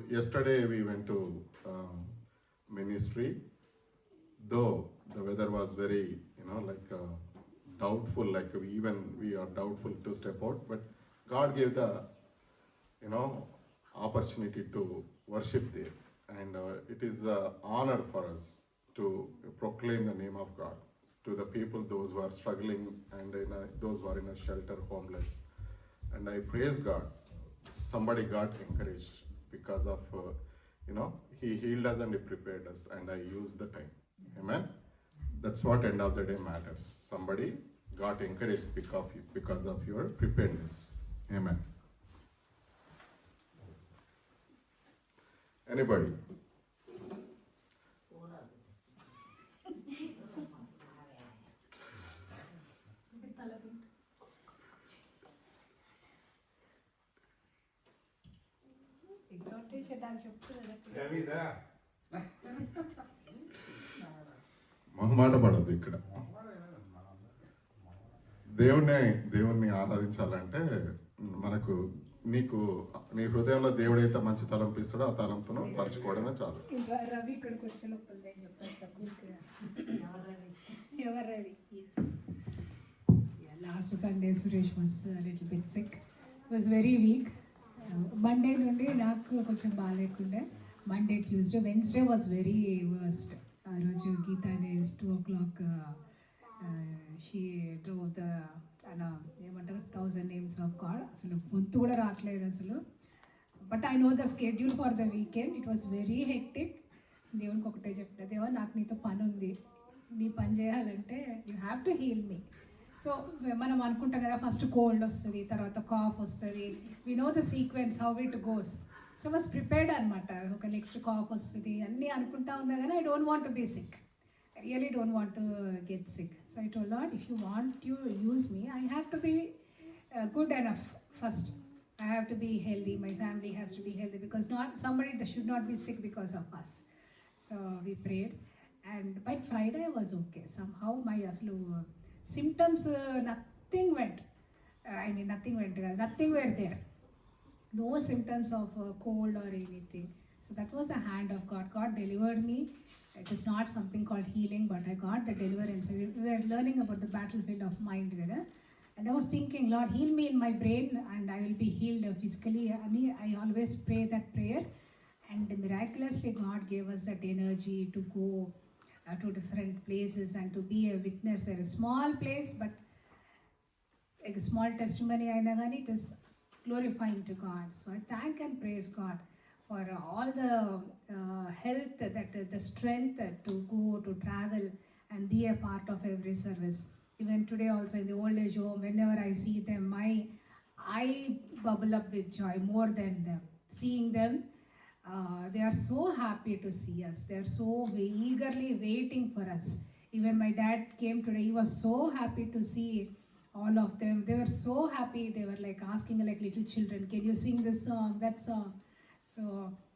yesterday we went to ministry, though the weather was very, doubtful, we are doubtful to step out, but God gave the, opportunity to worship there, and it is an honor for us to proclaim the name of God to the people, those who are struggling, and those who are in a shelter, homeless, and I praise God. Somebody got encouraged because of, He healed us and He prepared us, and I used the time. Amen. The That's what end of the day matters. Somebody got encouraged because of your preparedness. Amen. Anybody? Exaltation నాకు చెప్తున్నా మొహమాట పడద్దు ఇక్కడ. దేవుణ్ణి ఆరాధించాలంటే మనకు నీ హృదయంలో దేవుడైతే మంచి తలంపు ఇస్తాడో ఆ తలంపును పరచుకోవడమే చాలు. ఇంకా రవి ఇక్కడికి వచ్చే లోపల నేను చెప్పేస్తాను. ఎవరు Ravi? Last Sunday Suresh was little bit sick, was very weak. Monday నుండి నాకు కొంచెం బాగాలేకుండే. Monday, Tuesday, Wednesday was very worst. ఆ రోజు గీత 2 o'clock షీ డ్రోవ్ ద ఏమంటారు 1000 names of God. అసలు పొద్దు కూడా రావట్లేదు అసలు. But I know the schedule for the weekend. It was very hectic. దేవునికి ఒకటే చెప్తా, దేవా నాకు నీతో పని ఉంది, నీ పని చేయాలంటే you have to heal me. So మనం అనుకుంటాం కదా, ఫస్ట్ కోల్డ్ వస్తుంది, తర్వాత కాఫ్ వస్తుంది. We know the sequence how it goes. So was prepared అనమాట. ఒక నెక్స్ట్ కాఫ్ వస్తుంది అన్నీ అనుకుంటా ఉన్నా కానీ I don't want to be sick. I really don't want to get sick. So I told Lord, if you want to use me, I have to be good enough first. I have to be healthy. My family has to be healthy because somebody should not be sick because of us. So we prayed, and by Friday I was okay. Somehow my symptoms, nothing went. Nothing were there. No symptoms of cold or anything. So that was a hand of God. God delivered me. It is not something called healing, but I got the deliverance. We were learning about the battlefield of mind, and I was thinking, Lord, heal me in my brain and I will be healed physically. I always pray that prayer, and miraculously God gave us that energy to go to different places and to be a witness. A small place, but a small testimony, it is glorifying to God. So I thank and praise God for all the health, the strength to go, to travel and be a part of every service. Even today also in the old age home, whenever I see them, I bubble up with joy more than them. Seeing them, they are so happy to see us. They are so eagerly waiting for us. Even my dad came today, he was so happy to see all of them. They were so happy. They were like asking like little children, can you sing this song, that song? So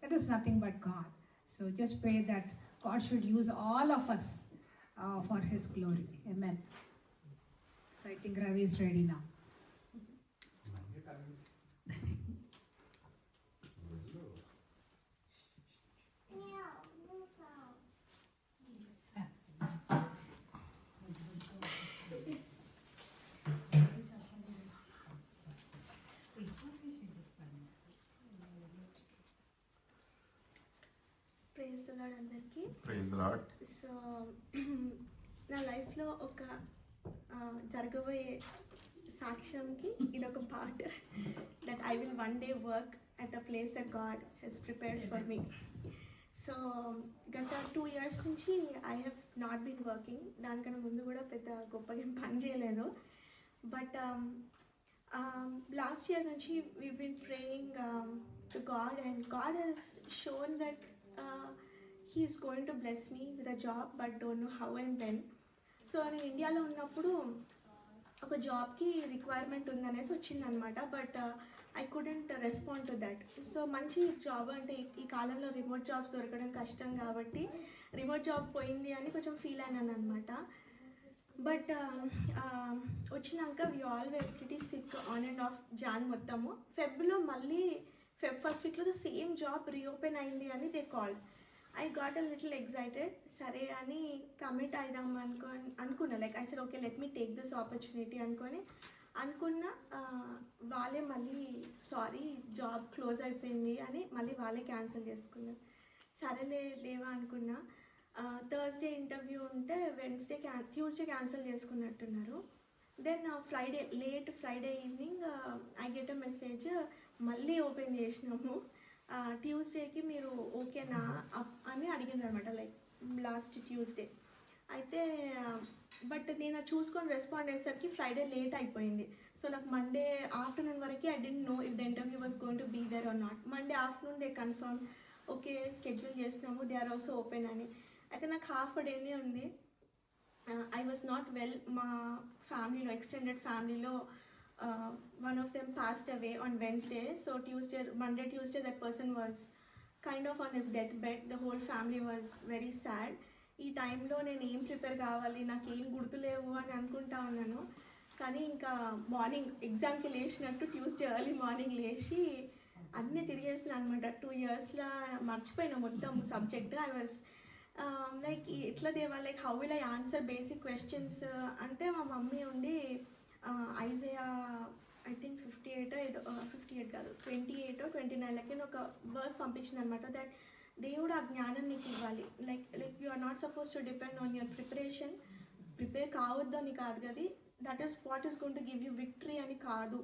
that is nothing but God. So just pray that God should use all of us for His glory. Amen. So I think Ravi is ready now. Praise the Lord అందరికీ. Praise the Lord. సో నా లైఫ్లో ఒక జరగబోయే సాక్ష్యంకి ఇదొక part, that I will one day work at a place that God he's prepared for me. So గత 2 years నుంచి I have not been working. దానికన్నా ముందు కూడా పెద్ద గొప్పగా ఏం పని చేయలేదు. బట్ లాస్ట్ ఇయర్ నుంచి we been praying to God, and God he's shown that he is going to bless me with a job, but don't know how and when. So నేను ఇండియాలో ఉన్నప్పుడు ఒక జాబ్కి రిక్వైర్మెంట్ ఉందనేసి వచ్చిందనమాట. But I couldn't respond to that. So మంచి జాబ్ అంటే ఈ కాలంలో రిమోట్ జాబ్స్ దొరకడం కష్టం కాబట్టి రిమోట్ జాబ్ పోయింది అని కొంచెం ఫీల్ అయినాను అనమాట. బట్ వచ్చినాక we all were pretty sick on and off Jan మొత్తము. ఫెబ్లో మళ్ళీ ఫస్ట్ వీక్లో ద సేమ్ జాబ్ రీఓపెన్ అయింది అని they called. I got a little excited. సరే అని కమిట్ అయిదాం అనుకున్నా. Like I said okay, let me take this opportunity అనుకున్నా. వాళ్ళే మళ్ళీ సారీ జాబ్ క్లోజ్ అయిపోయింది అని మళ్ళీ వాళ్ళే క్యాన్సిల్ చేసుకున్నారు. సరేలే లేవా అనుకున్నా. థర్స్డే ఇంటర్వ్యూ ఉంటే ట్యూస్డే క్యాన్సిల్ చేసుకున్నట్టున్నారు. Then late Friday evening I get a message, మళ్ళీ ఓపెన్ చేసినాము, ట్యూస్డేకి మీరు ఓకేనా అని అడిగిండ్రు అనమాట, లైక్ లాస్ట్ ట్యూస్డే. అయితే బట్ నేను అది చూసుకొని రెస్పాండ్ అయ్యేసరికి ఫ్రైడే లేట్ అయిపోయింది. సో నాకు మండే ఆఫ్టర్నూన్ వరకు I don't know if the interview was going to be there or not. Monday afternoon they confirm okay schedule చేసినాము, దే ఆర్ ఆల్సో ఓపెన్ అని. అయితే నాకు హాఫ్ డేనే ఉంది. I was not well. మా ఫ్యామిలీలో ఎక్స్టెండెడ్ ఫ్యామిలీలో one of them passed away on Wednesday. So Monday, Tuesday, that person was kind of on his deathbed. The whole family was very sad. ఈ టైంలో నేను ఏం ప్రిపేర్ కావాలి, నాకు ఏం గుర్తులేవు అని అనుకుంటా ఉన్నాను. కానీ ఇంకా మార్నింగ్ ఎగ్జామ్కి లేచినట్టు ట్యూస్డే ఎర్లీ మార్నింగ్ లేచి అన్నీ తిరిగేసిన అనమాట. 2 yearsలో మర్చిపోయినా మొత్తం సబ్జెక్ట్. ఐ వాజ్ లైక్ ఎట్లా దేవా, like how will I answer basic questions అంటే మా మమ్మీ ఉండి ఐజయా ఐ థింక్ 58 కాదు 28 or 29 ఒక వర్స్ పంపించింది అనమాట. దట్ దేవుడు ఆ జ్ఞానం నీకు ఇవ్వాలి. Like you are not suppose to depend on your preparation. Prepare కావద్దు అని కాదు కదా, that is what is going to give you victory అని కాదు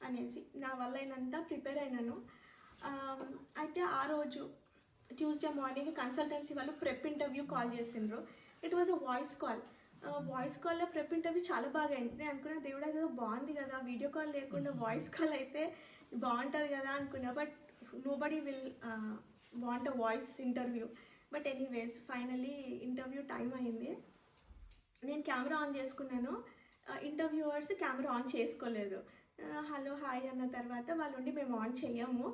అనేసి నా వల్ల అయినంత ప్రిపేర్ అయినాను. అయితే ఆ రోజు ట్యూస్డే మార్నింగ్ కన్సల్టెన్సీ వాళ్ళు ప్రెప్ ఇంటర్వ్యూ కాల్ చేసిండ్రు. It was a voice call. Voice కాల్లో ప్రెప్ ఇంటర్వ్యూ చాలా బాగా అయింది. నేను అనుకున్నా దేవుడు ఏదో బాగుంది కదా, వీడియో కాల్ లేకుండా వాయిస్ కాల్ అయితే బాగుంటుంది కదా అనుకున్నా. But nobody will want a voice interview. But anyways finally interview time అయింది. నేను కెమెరా ఆన్ చేసుకున్నాను. ఇంటర్వ్యూవర్స్ కెమెరా ఆన్ చేసుకోలేదు. హలో హాయ్ అన్న తర్వాత వాళ్ళు ఉండి మేము ఆన్ చెయ్యము,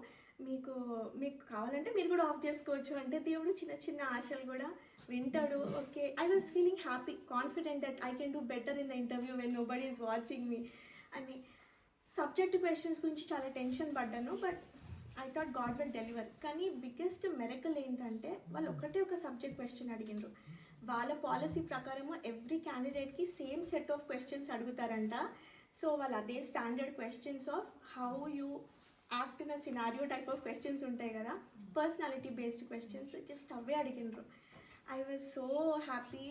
మీకు కావాలంటే మీరు కూడా ఆఫ్ చేసుకోవచ్చు అంటే దేవుడు చిన్న చిన్న ఆశలు కూడా వింటాడు. Okay, I was feeling happy, confident that I can do better in the interview when nobody is watching me అని. సబ్జెక్ట్ క్వశ్చన్స్ గురించి చాలా టెన్షన్ పడ్డాను, but I thought God will deliver. కానీ బిగ్గెస్ట్ మెరకల్ ఏంటంటే వాళ్ళు ఒక సబ్జెక్ట్ క్వశ్చన్ అడిగినారు. వాళ్ళ పాలసీ ప్రకారము ఎవ్రీ క్యాండిడేట్కి సేమ్ సెట్ ఆఫ్ క్వశ్చన్స్ అడుగుతారంట. సో వాళ్ళు అదే standard questions of how you act in a scenario type of questions ఉంటాయి కదా, పర్సనాలిటీ బేస్డ్ క్వశ్చన్స్, జస్ట్ అవే అడిగినారు. I was so happy.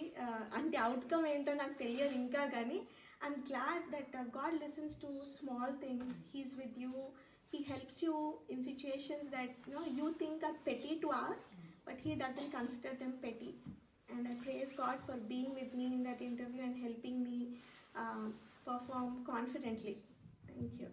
అంటే అవుట్కమ్ ఏంటో నాకు తెలియదు ఇంకా, కానీ I'm glad that God listens to small things. He's with you. He helps you in situations that you think are petty to ask, but he doesn't consider them petty. And I praise God for being with me in that interview and helping me perform confidently. Thank you.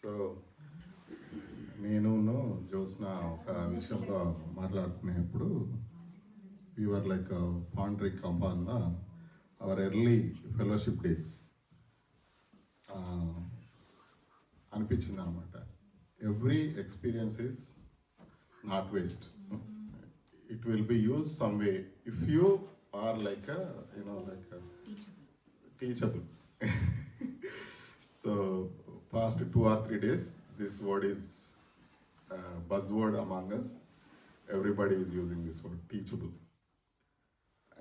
So నేను జ్యోత్స్న ఒక విషయంలో మాట్లాడుకునేప్పుడు వీఆర్ లైక్ పాండ్రీ కంపాన్ అవర్ ఎర్లీ ఫెలోషిప్ డేస్ అనిపించింది అనమాట. Every experience is not waste. It will be use some way if you are like like teachable. So past 2 or 3 days this word is buzzword among us. Everybody is using this word, teachable.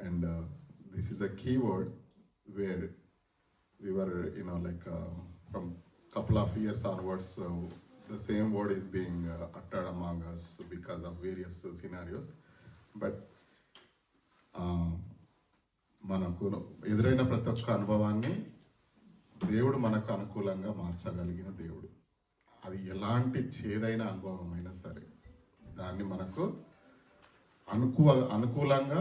And this is a key word where we were like from couple of years onwards, the same word is being uttered among us because of various scenarios. But మనకు ఎదురైన ప్రతి ఒక్క అనుభవాన్ని దేవుడు మనకు అనుకూలంగా మార్చగలిగిన దేవుడు. అది ఎలాంటి చేదైన అనుభవం అయినా సరే దాన్ని మనకు అనుకూలంగా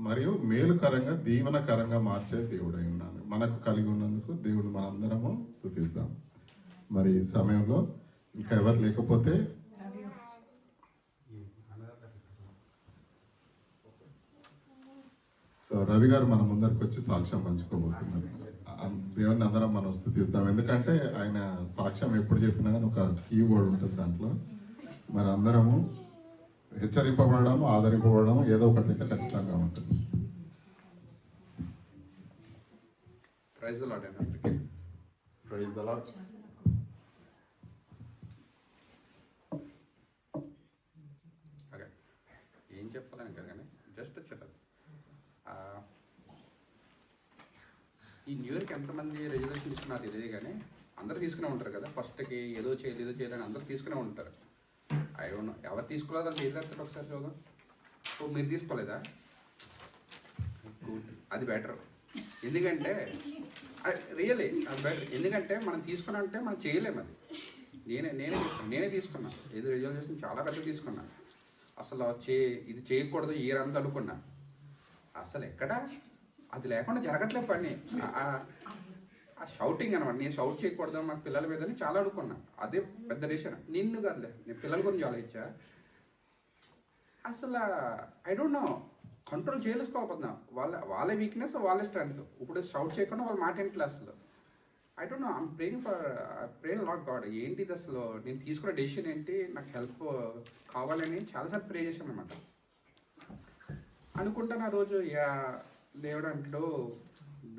మరియు మేలుకరంగా దీవనకరంగా మార్చే దేవుడై ఉన్నాడు. మనకు కలిగి ఉన్నందుకు దేవుడు మనందరము స్తుతిస్తాం. మరి ఈ సమయంలో ఇంకా ఎవరు లేకపోతే సో రవి గారు మన ముందరికి వచ్చి సాక్ష్యం పంచుకోబోతున్నారు. దేవుని అందరం మనం స్తుతిస్తాం, ఎందుకంటే ఆయన సాక్ష్యం ఎప్పుడు చెప్పినా కానీ ఒక కీవర్డ్ ఉంటుంది దాంట్లో. మరి అందరము హెచ్చరింపబడడం, ఆదరింపబడడం ఏదో ఒకటి అయితే ఖచ్చితంగా ఉంటుంది. ప్రైజ్ ది లార్డ్ అందరికీ. Praise the Lord. ఓకే, ఏం చెప్పాలని కదా కానీ జస్ట్ చెప్పాలి. ఈ న్యూ ఇయర్కి ఎంతమంది రిజర్వేషన్ తీసుకున్నారు తెలియదు, కానీ అందరూ తీసుకునే ఉంటారు కదా. ఫస్ట్కి ఏదో చేయాలని అందరూ తీసుకునే ఉంటారు. ఐ డోంట్ నో ఎవరు తీసుకోలేదో అది ఏది కడతారు ఒకసారి చూద్దాం. ఓ, మీరు తీసుకోలేదా? అది బెటర్. ఎందుకంటే రియల్లీ అది బెటర్. ఎందుకంటే మనం తీసుకున్నా అంటే మనం చేయలేము అది. నేనే తీసుకున్నా. ఏదో రిజల్యూషన్ చాలా పెద్ద తీసుకున్నా. అసలు ఇది చేయకూడదు ఇయర్ అంతా అనుకున్నా. అసలు ఎక్కడ అది లేకుండా జరగట్లేదు పని. ఆ షౌటింగ్ అనమాట. నేను షౌట్ చేయకూడదు మాకు పిల్లల మీదని చాలా అనుకున్నా. అదే పెద్ద డెసిషన్. నిన్ను కాదులే, నేను పిల్లల గురించి ఆలోచించా. అసలు ఐ డోంట్ నో, కంట్రోల్ చేయలేసుకోకపోతున్నా. వాళ్ళ వీక్నెస్ వాళ్ళ స్ట్రెంగ్త్. ఇప్పుడు షౌట్ చేయకుండా వాళ్ళ మాట ఏంటి అసలు. I don't no, I'm praying lot God. ఏంటిది అసలు నేను తీసుకున్న డెసిషన్ ఏంటి, నాకు హెల్ప్ కావాలని చాలాసార్లు ప్రే చేశాను అనమాట. అనుకుంటాను ఆ రోజు దేవుడు అంటాడు,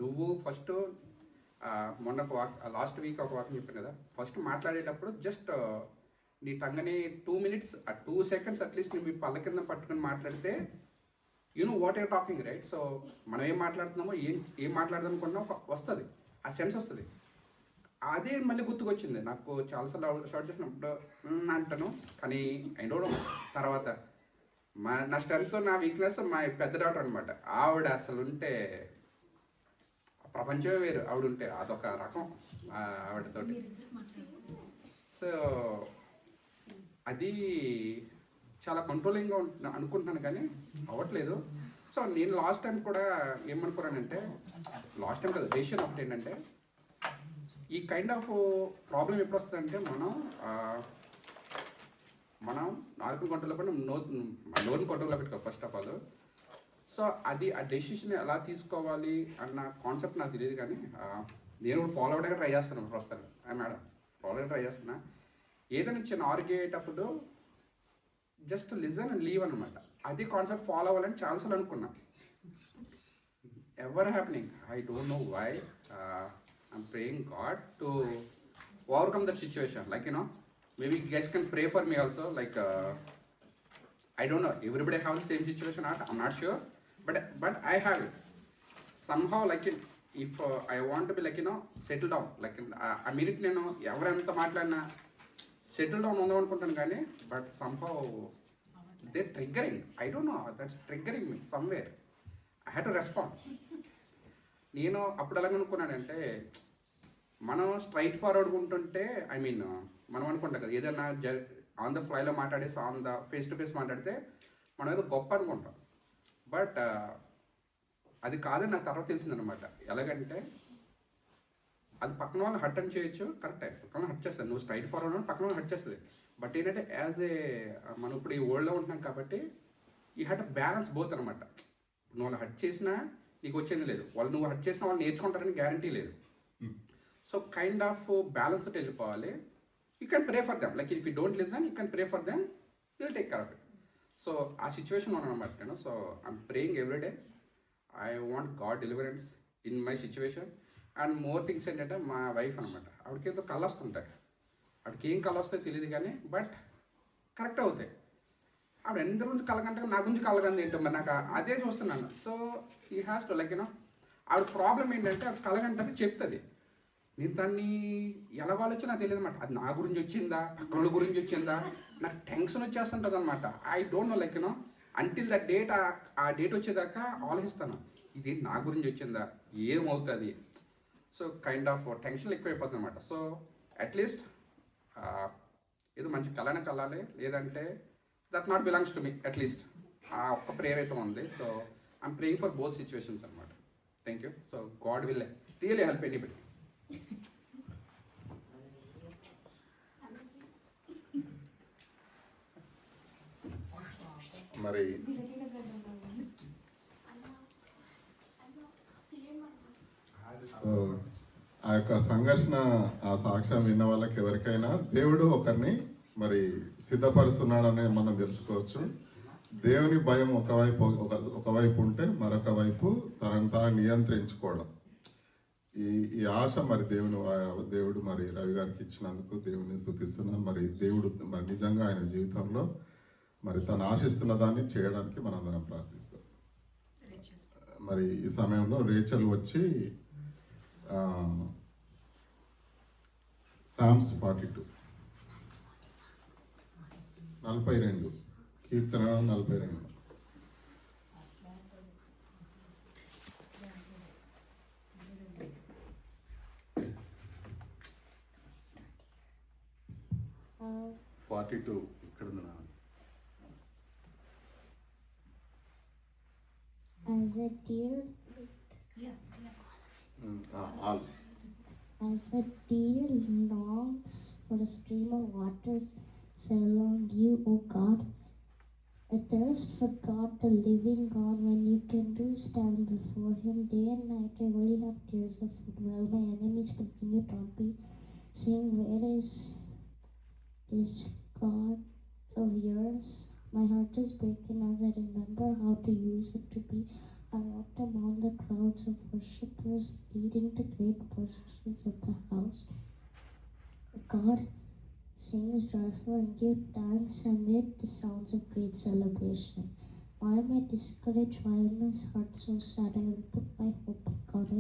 నువ్వు ఫస్ట్ మొన్న లాస్ట్ వీక్ ఒక వాక్యం చెప్పాను కదా, ఫస్ట్ మాట్లాడేటప్పుడు జస్ట్ నీ టంగని 2 minutes 2 seconds అట్లీస్ట్ నువ్వు మీ పళ్ళ కింద పట్టుకుని మాట్లాడితే you know what you're talking, right? So మనం ఏం మాట్లాడుతున్నామో ఏం మాట్లాడదాం అనుకున్నామో వస్తుంది, ఆ సెన్స్ వస్తుంది. అదే మళ్ళీ గుర్తుకొచ్చింది నాకు. చాలాసార్లు షార్ట్ చేసినప్పుడు అంటాను, కానీ ఐ డోంట్ నో. తర్వాత నా స్ట్రెంత్ నా వీక్నెస్ మా పెద్ద డాక్టర్ అనమాట. ఆవిడ అసలు ఉంటే ప్రపంచమే వేరు. ఆవిడ ఉంటే అదొక రకం ఆవిడతోటి. సో అది చాలా కంట్రోలింగ్గా అనుకుంటున్నాను కానీ అవ్వట్లేదు. సో నేను లాస్ట్ టైం కూడా ఏమనుకున్నానంటే, లాస్ట్ టైం కదా డెసిషన్ ఒకటి ఏంటంటే, ఈ కైండ్ ఆఫ్ ప్రాబ్లం ఎప్పుడు వస్తుందంటే మనం 4 గంటల పైన నోరు కంట్రోల్లో పెట్టుకోవాలి ఫస్ట్ ఆఫ్ ఆల్. సో అది ఆ డెసిషన్ ఎలా తీసుకోవాలి అన్న కాన్సెప్ట్ నాకు తెలియదు కానీ నేను ఫాలో అవ్వడానికి ట్రై చేస్తాను ప్రస్తుతానికి. మేడం ఫాలో అవ్వడానికి ట్రై చేస్తున్నా. ఏదైనా చిన్న ఆర్గేటప్పుడు జస్ట్ లిజన్ అండ్ లీవ్ అనమాట. అది కాన్సెప్ట్ ఫాలో అవ్వాలని చాలాసార్లు అనుకున్నా. Ever happening, I don't know why. I'm praying God to overcome that situation. Like maybe you guys can pray for me also. Like I don't know, everybody have the same situation. I'm not sure, but I have it somehow. Like if I want to be like settle down, like a minute nenu evaranta maatladna settle down undam anukuntanu gaani, but somehow they're triggering. I don't know, that's triggering me somewhere. I had to respond. నేను అప్పుడు ఎలాగనుకున్నానంటే, మనం స్ట్రైట్ ఫార్వర్డ్గా ఉంటుంటే, ఐ మీన్ మనం అనుకుంటాం కదా ఏదైనా ఆన్ ద ఫ్లైలో మాట్లాడేసి on the face to face మాట్లాడితే మనం ఏదో గొప్ప అనుకుంటాం. బట్ అది కాదని నాకు తర్వాత తెలిసిందనమాట. ఎలాగంటే అది పక్కన వాళ్ళని హర్ట్ అని చేయొచ్చు, కరెక్టే, పక్కన హర్ట్ చేస్తుంది. నువ్వు స్ట్రైట్ ఫార్వర్డ్ అని పక్కన వాళ్ళని హర్ట్ చేస్తుంది. బట్ ఏంటంటే యాజ్ ఏ మనం ఇప్పుడు ఈ వరల్డ్లో ఉంటున్నాం కాబట్టి ఈ హ్యాడ్ టు బ్యాలెన్స్ బోత్ అనమాట. నువ్వు వాళ్ళు హర్ట్ చేసినా నీకు వచ్చేది లేదు, వాళ్ళు నువ్వు హర్ట్ చేసినా వాళ్ళు నేర్చుకుంటారని గ్యారంటీ లేదు. సో కైండ్ ఆఫ్ బ్యాలెన్స్ తోటి వెళ్ళిపోవాలి. You can pray for them. Like if you don't listen, you can pray for them. They'll take care of it. So ఆ సిచ్యువేషన్ ఉన్నమాట. So I'm praying every day. I want God deliverance in my situation. And more things ఏంటంటే మా వైఫ్ అనమాట, ఆవిడకి ఏదో కళ్ళు వస్తుంటాయి. ఆవిడకి ఏం కళ్ళు వస్తాయో తెలియదు కానీ బట్ కరెక్ట్ అవుతాయి. ఆవిడ ఎందరి గురించి కలగంటే నా గురించి కలగంది ఏంటో మరి నాకు అదే చూస్తున్నాను. సో ఈ హ్యాస్ టు లైక్ ఆవిడ ప్రాబ్లం ఏంటంటే ఆవిడ కలగంటే చెప్తుంది. నేను దాన్ని ఎలా ఆలోచన నాకు తెలియదు అనమాట. అది నా గురించి వచ్చిందా, పక్కన గురించి వచ్చిందా, నాకు టెన్షన్ వచ్చేస్తుంటుంది అనమాట. I don't no, like until the date, ఆ డేట్ వచ్చేదాకా ఆలోచిస్తాను, ఇది నా గురించి వచ్చిందా, ఏమవుతుంది. సో కైండ్ ఆఫ్ టెన్షన్ ఎక్కువైపోతుంది అనమాట. సో అట్లీస్ట్ ఏదో మంచి కళనే కలాలి, లేదంటే that not belongs to me. At least ఆ ఒక్క ప్రేయర్ అయితే ఉంది. So I'm praying for both situations అనమాట. Thank you. So God will really help anybody. మరి ఆ యొక్క సంఘర్షణ, ఆ సాక్ష్యం విన్న వాళ్ళకి ఎవరికైనా దేవుడు ఒకరిని మరి సిద్ధపరుస్తున్నాడని మనం తెలుసుకోవచ్చు. దేవుని భయం ఒకవైపు ఉంటే మరొక వైపు తనను తాను నియంత్రించుకోవడం, ఈ ఆశ మరి దేవుడు మరి రవి గారికి ఇచ్చినందుకు దేవుని స్తుతిస్తున్నాను. మరి దేవుడు మరి నిజంగా ఆయన జీవితంలో మరి తను ఆశిస్తున్న దాన్ని చేయడానికి మనందరం ప్రార్థిస్తాం. మరి ఈ సమయంలో రేచల్ వచ్చి సామ్స్ 42 కీర్తన 42. 42 ఇక్కడ ఉంది నాన్న. As a deer, all as a deer longs for a stream of waters, so long you, O God. I thirst for God, the living God. When you can do stand before Him day and night, I only have tears of food, while my enemies continue to taunt me, saying, "Where is this God of yours?" My heart is breaking as I remember how to use it to be. I walked among the crowds of worshippers, leading the great processions of the house. God sings joyful and give thanks amid the sounds of great celebration. Why am I discouraged? Why is my heart so sad? I will put my hope in God.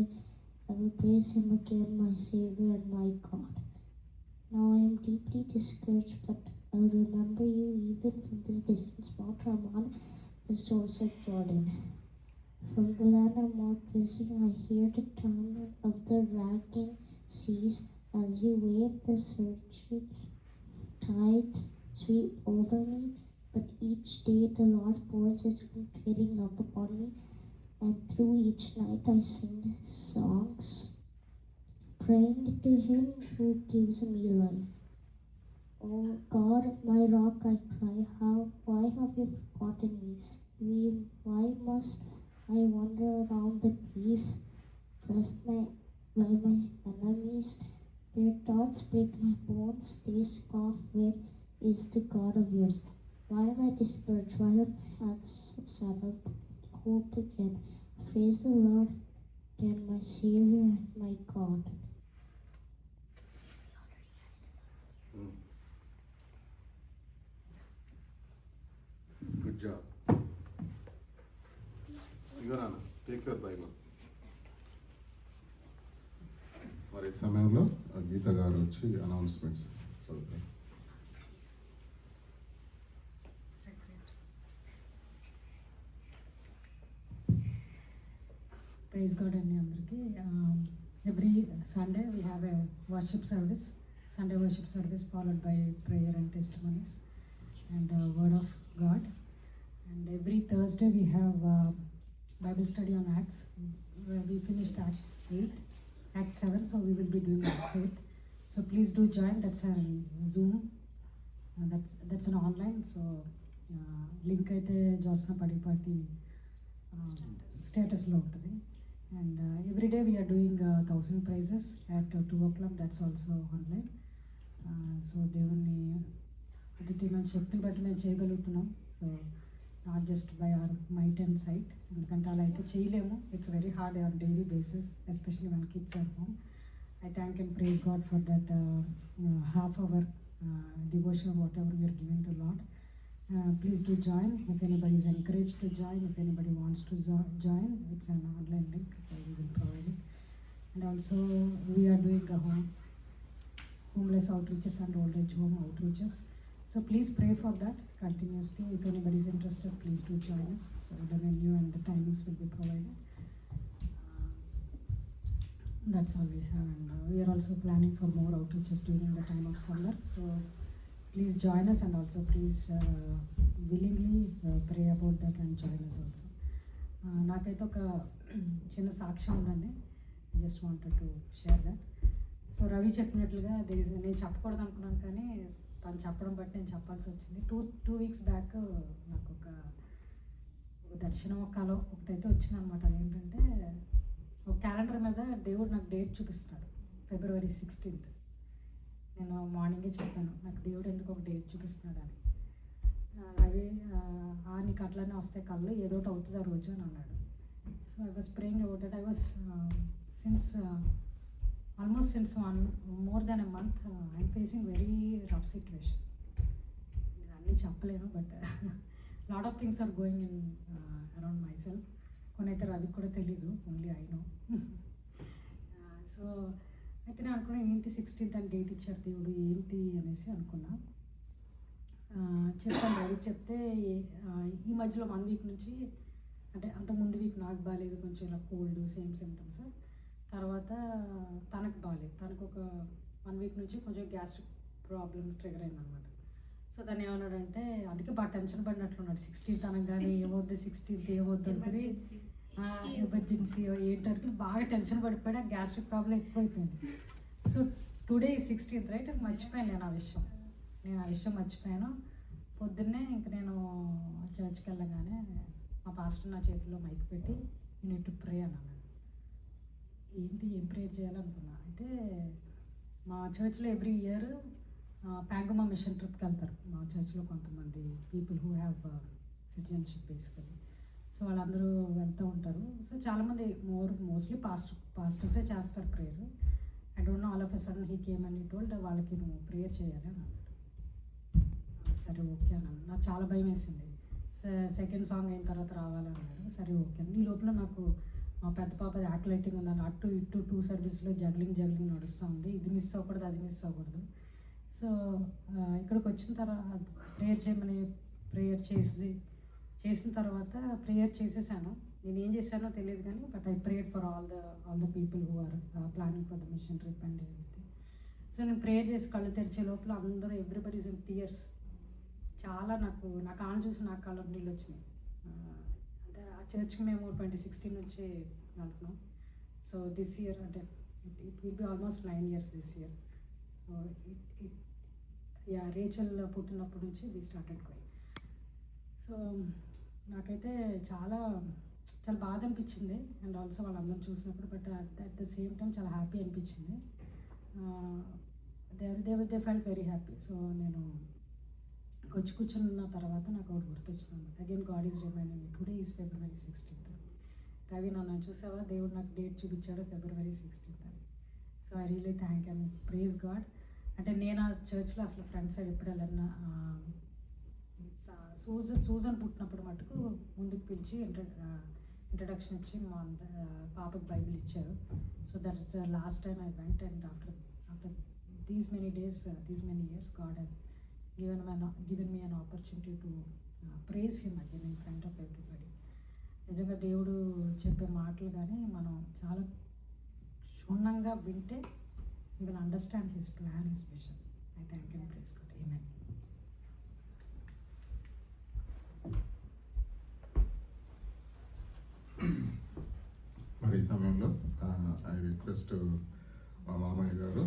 I will praise Him again, my Savior and my God. Now I am deeply discouraged, but I will remember you even from this distance. Mount Hermon, the source of Jordan. From the land of Mount Pisic, I hear the tone of the raging seas as you wave the surging tides sweep over me. But each day the Lord pours His unfailing love upon me, and through each night I sing songs, praying to Him who gives me life. Oh God, my rock, I cry, why have you forgotten me? Why must I wander around the grief, pressed by my enemies? Their thoughts break my bones, they scoff, where is the God of yours? Why am I discouraged? Why am I heart so sad? Hope again. Praise the Lord, again, my Savior and my God. Good job. ఇగో నాన్న, టేక్ యువర్ బైబుల్. మరి ఈ సమయంలో గీత గారు వచ్చి అనౌన్స్మెంట్స్ చదువుతారు. ప్రైజ్ గాడ్ అండి అందరికీ. Every Sunday we have a worship service, Sunday worship service followed by prayer and testimonies and word of God. And every Thursday we have Bible study on Acts. We finished Acts 8, Acts 7, so we will be doing Acts 8. So please do join. That's a Zoom. That's an online. So link అయితే జోస్నా పడిపాటి స్టేటస్లో ఉంటుంది. And every day we're doing 1000 praises at 2 o'clock. That's also online. So దేవుని అతిథి మన శక్తిని బట్టి మేము చేయగలుగుతున్నాం. So not just by our might and sight, ఎందుకంటే అలా అయితే చేయలేము. It's very hard on daily basis, especially when kids at home. I thank and praise God for that half hour devotion, whatever we are giving to Lord. Please do join. If anybody is encouraged to join, if anybody wants to join, it's an online link, we will provide it. And also we are doing homeless outreaches and old age home outreaches. So please pray for that continuously. If anybody is interested, please do join us. So the menu and the timings will be provided. That's all we have, and we are also planning for more outreaches during the time of summer. So please join us, and also please willingly pray about that and join us also. నాకైతే ఒక చిన్న సాక్ష్యం ఉందండి. Just wanted to share that. So Ravi చెప్పినట్లుగా నేను చెప్పకూడదు అనుకున్నాను, కానీ తను చెప్పడం బట్టి నేను చెప్పాల్సి వచ్చింది. టూ వీక్స్ బ్యాక్ నాకు ఒక దర్శనం, ఒక కళ ఒకటైతే వచ్చిందనమాట. అదేంటంటే ఒక క్యాలెండర్ మీద దేవుడు నాకు డేట్ చూపిస్తున్నాడు, February 16th. నేను మార్నింగే చెప్పాను, నాకు దేవుడు ఎందుకు ఒక డేట్ చూపిస్తున్నాడు అని. అవి నీకు అట్లానే వస్తాయి కళ్ళు, ఏదో ఒకటి అవుతుంది ఆ రోజు అని అన్నాడు. So I was praying about that. I was almost since more than a month I'm facing very rough situation. నేను అన్నీ చెప్పలేను, but lot of things are going in around myself. కొన్ని అయితే రవికి కూడా తెలీదు, ఓన్లీ ఐ నో. సో అయితే నేను అనుకున్నా, ఏంటి 16th అని డేట్ ఇచ్చారు దేవుడు, ఏంటి అనేసి అనుకున్నా. చెప్తాను రవికి చెప్తే, ఈ మధ్యలో 1 వీక్ నుంచి, అంటే అంత ముందు వీక్ నాకు బాగాలేదు, కొంచెం ఇలా కోల్డ్ సేమ్ సిమ్టమ్స్. తర్వాత తనకు బాగాలేదు, తనకు ఒక 1 వీక్ నుంచి కొంచెం గ్యాస్ట్రిక్ ప్రాబ్లం ట్రిగర్ అయిందనమాట. సో దాన్ని ఏమన్నాడంటే అందుకే బాగా టెన్షన్ పడినట్లున్నాడు. 16th అనగానే ఏమవుద్ది, 16th ఏమవుద్ది అనుకుని ఎమర్జెన్సీ ఏంటంటే బాగా టెన్షన్ పడిపోయాడు. గ్యాస్ట్రిక్ ప్రాబ్లం ఎక్కువైపోయింది. సో టుడే 16th రైట్, మర్చిపోయాను నేను ఆ విషయం మర్చిపోయాను. పొద్దున్నే ఇంక నేను చర్చ్కి వెళ్ళగానే మా పాస్టర్ నా చేతిలో మైక్ పెట్టి నేను టు ప్రే అని అన్నాడు. ఏం ప్రేయర్ చేయాలనుకున్నా. అయితే మా చర్చ్లో ఎవ్రీ ఇయర్ ప్యాంగమా మిషన్ ట్రిప్కి వెళ్తారు. మా చర్చ్లో కొంతమంది people who have citizenship basically. So వాళ్ళందరూ వెళ్తూ ఉంటారు. సో చాలామంది మోస్ట్లీ పాస్టర్సే చేస్తారు prayer. I don't no, all of a sudden he came and he told వాళ్ళకి నువ్వు ప్రేయర్ చేయాలి అని అన్నాడు. సరే ఓకే అన్నాను. నాకు చాలా భయం వేసింది. సెకండ్ సాంగ్ అయిన తర్వాత రావాలన్నాడు. సరే ఓకే అని. ఈ లోపల నాకు మా పెద్ద పాప యాక్లైటింగ్ ఉందని అటు ఇటు 2 సర్వీస్లో జగ్లింగ్ నడుస్తూ ఉంది. ఇది మిస్ అవ్వకూడదు, అది మిస్ అవ్వకూడదు. సో ఇక్కడికి వచ్చిన తర్వాత ప్రేయర్ చేయమని ప్రేయర్ చేసిన తర్వాత ప్రేయర్ చేసేసాను. నేను ఏం చేశానో తెలియదు కానీ but I prayer for all the people who are planning for the mission trip and everything. So నేను ప్రేయర్ చేసి కళ్ళు తెరిచే లోపల అందరూ ఎవ్రీబడి ఈజ్ ఇన్ టీయర్స్. చాలా నాకు ఆన్ చూసి నాకు కళ్ళ నీళ్ళు వచ్చినాయి. అంటే ఆ చర్చ్కి మేము 2016 నుంచి వెళ్తున్నాం. సో దిస్ ఇయర్ అంటే it will B almost 9 years this year. So Rachel పుట్టినప్పటి నుంచి వి స్టార్టెడ్ గోయింగ్. సో నాకైతే చాలా బాధ అనిపించింది అండ్ ఆల్సో వాళ్ళందరూ చూసినప్పుడు. But at the same time చాలా హ్యాపీ అనిపించింది. They felt very happy. So నేను వచ్చి కూర్చున్న తర్వాత నాకు ఒకటి గుర్తొచ్చింది. Again God is reminding me today is February 16th. Ravi నన్ను చూసావా, దేవుడు నాకు డేట్ చూపించాడు February 16th అని. So I really thank and praise God. అంటే నేను ఆ చర్చ్లో అసలు ఫ్రంట్ సైడ్ ఎప్పుడు వెళ్ళన్నా. సూజన్ పుట్టినప్పుడు మటుకు ముందుకు పిలిచి ఇంట్రడక్షన్ ఇచ్చి మా పాపకు బైబిల్ ఇచ్చారు. So that's the last time I went. And after these many days, these many years, God has given me an opportunity to praise him again in front of everybody. నిజంగా దేవుడు చెప్పే మాటలు కానీ మనం చాలా క్షుణ్ణంగా వింటే you will understand his plan, his vision. I thank you, praise God. Amen. మరి ఈ సమయంలో ఐ రిక్వెస్ట్ మా మామయ్య గారు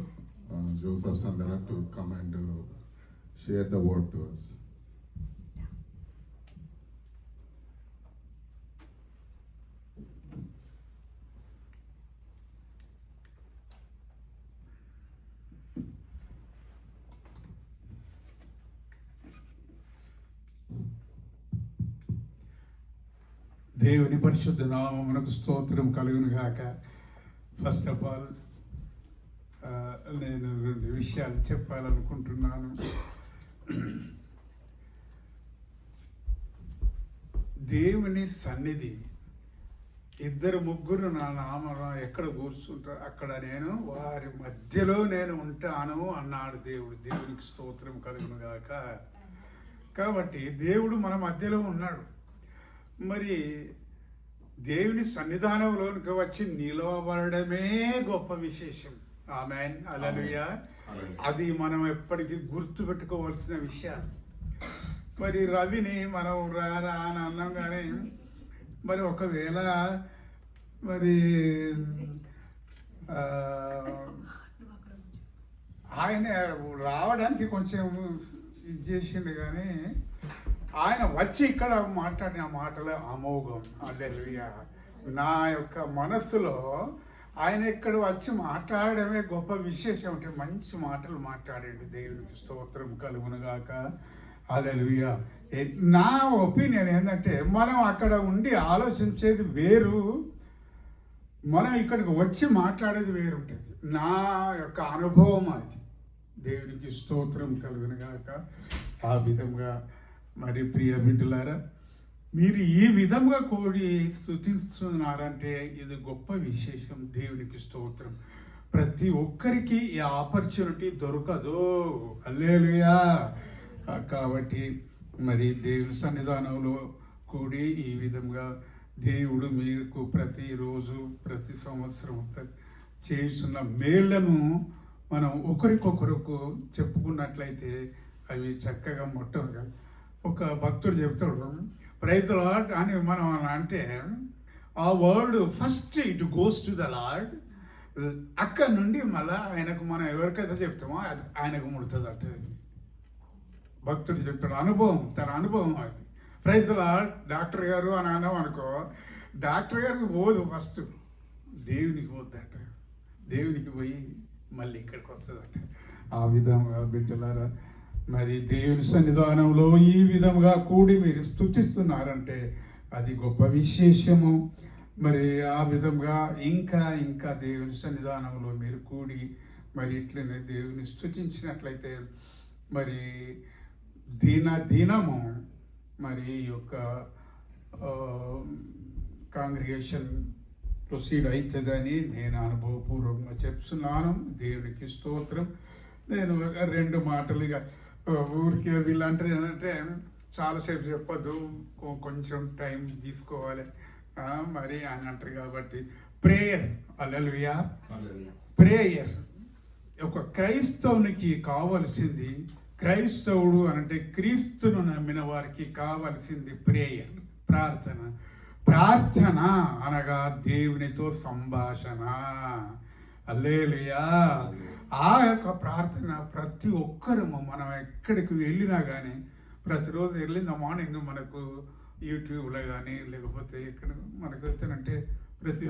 Joseph Sundara to come and share the word to us. దేవుని పరిశుద్ధ నామమునకు స్తోత్రం కలుగును గాక. ఫస్ట్ ఆఫ్ ఆల్ నేను 2 విషయాలు చెప్పాలనుకుంటున్నాను. దేవుని సన్నిధి 2-3 నా నామం ఎక్కడ కూర్చుంటారు అక్కడ నేను వారి మధ్యలో నేను ఉంటాను అన్నాడు దేవుడు. దేవునికి స్తోత్రం కలుగును గాక. కాబట్టి దేవుడు మన మధ్యలో ఉన్నాడు. మరి దేవుని సన్నిధానంలోనికి వచ్చి నిలవబడమే గొప్ప విశేషం. ఆమేన్, హల్లెలూయా. అది మనం ఎప్పటికీ గుర్తుపెట్టుకోవాల్సిన విషయాలు. మరి రవిని మనం రారా అని అన్నాం కానీ మరి ఒకవేళ మరి ఆయన రావడానికి కొంచెం ఇది చేసిండు కానీ ఆయన వచ్చి ఇక్కడ మాట్లాడిన మాటలు అమోఘం. హల్లెలూయా. నా యొక్క మనస్సులో ఆయన ఇక్కడ వచ్చి మాట్లాడమే గొప్ప విశేషం. అంటే మంచి మాటలు మాట్లాడండి. దేవునికి స్తోత్రం కలుగునుగాక. హల్లెలూయా. నా ఒపీనియన్ ఏంటంటే మనం అక్కడ ఉండి ఆలోచించేది వేరు, మనం ఇక్కడికి వచ్చి మాట్లాడేది వేరుంటుంది. నా యొక్క అనుభవం అది. దేవునికి స్తోత్రం కలుగునుగాక. ఆ విధంగా మరి ప్రియ బిడ్డలారా, మీరు ఈ విధంగా కూడి స్తుతిస్తున్నారంటే ఇది గొప్ప విశేషం. దేవునికి స్తోత్రం. ప్రతి ఒక్కరికి ఈ ఆపర్చునిటీ దొరకదు. హల్లెలూయా. కాబట్టి మరి దేవుని సన్నిధానంలో కూడి ఈ విధంగా దేవుడు మీకు ప్రతిరోజు ప్రతి సంవత్సరం చేస్తున్న మేళ్లను మనం ఒకరికొకరికి చెప్పుకున్నట్లయితే అవి చక్కగా ముట్టవు. ఒక భక్తుడు చెప్తాడు ప్రైజ్ ద లార్డ్ అని మనం అలా అంటే ఆ word first it goes to the lord, అక్కడ నుండి మళ్ళీ ఆయనకు మనం ఎవరికైతే చెప్తామో అది ఆయనకు ముడుతుంది అంటే భక్తుడు చెప్తాడు. అనుభవం, తన అనుభవం అది. ప్రైజ్ ద లార్డ్ డాక్టర్ గారు అని అన్నాం అనుకో, డాక్టర్ గారికి పోదు, ఫస్ట్ దేవునికి పోద్దట, దేవునికి పోయి మళ్ళీ ఇక్కడికి వస్తుందట. ఆ విధంగా బిడ్డలారా, మరి దేవుని సన్నిధానంలో ఈ విధంగా కూడి మీరు స్తుతిస్తున్నారంటే అది గొప్ప విశేషము. మరి ఆ విధంగా ఇంకా ఇంకా దేవుని సన్నిధానంలో మీరు కూడి మరి ఇట్లనే దేవుని స్తుతించినట్లయితే మరి దినము మరి ఈ యొక్క కాంగ్రిగేషన్ ప్రొసీడ్ అవుతుందని నేను అనుభవపూర్వకంగా చెప్తున్నాను. దేవునికి స్తోత్రం. నేను 2 మాటలుగా ఊరికే వీళ్ళంటే ఏంటంటే చాలాసేపు చెప్పద్దు, కొంచెం టైం తీసుకోవాలి మరి అని అంటారు. కాబట్టి ప్రేయర్, హల్లెలూయా, ప్రేయర్ ఒక క్రైస్తవునికి కావలసింది. క్రైస్తవుడు అనంటే క్రీస్తును నమ్మిన వారికి కావలసింది ప్రేయర్, ప్రార్థన. ప్రార్థన అనగా దేవునితో సంభాషణ. హల్లెలూయా. ఆ యొక్క ప్రార్థన ప్రతి ఒక్కరము మనం ఎక్కడికి వెళ్ళినా కానీ ప్రతిరోజు వెళ్ళిన మార్నింగ్ మనకు యూట్యూబ్లో కానీ లేకపోతే ఇక్కడ మనకు వస్తేనంటే ప్రతి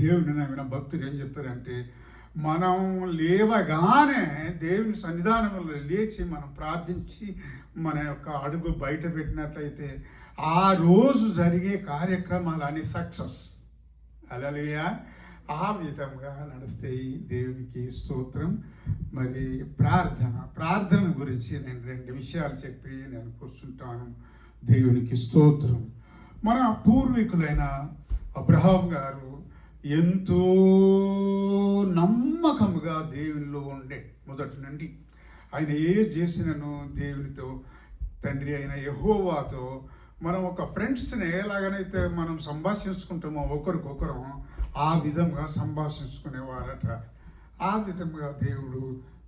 దేవుని నమ్మిన భక్తులు ఏం చెప్తారంటే మనం లేవగానే దేవుని సన్నిధానంలో లేచి మనం ప్రార్థించి మన యొక్క అడుగు బయట పెట్టినట్లయితే ఆ రోజు జరిగే కార్యక్రమాలన్నీ సక్సెస్. హల్లెలూయా. ఆ విధంగా నడుస్తాయి. దేవునికి స్తోత్రం. మరి ప్రార్థన గురించి నేను 2 విషయాలు చెప్పి నేను కూర్చుంటాను. దేవునికి స్తోత్రం. మన పూర్వీకులైన అబ్రహాం గారు ఎంతో నమ్మకముగా దేవునిలో ఉండే మొదటి నుండి. ఆయన ఏది చేసినను దేవునితో, తండ్రి అయిన యెహోవాతో మనం ఒక ఫ్రెండ్స్ని ఎలాగనైతే మనం సంభాషించుకుంటామో ఒకరికొకరం ఆ విధంగా సంభాషించుకునేవారట. ఆ విధంగా దేవుడు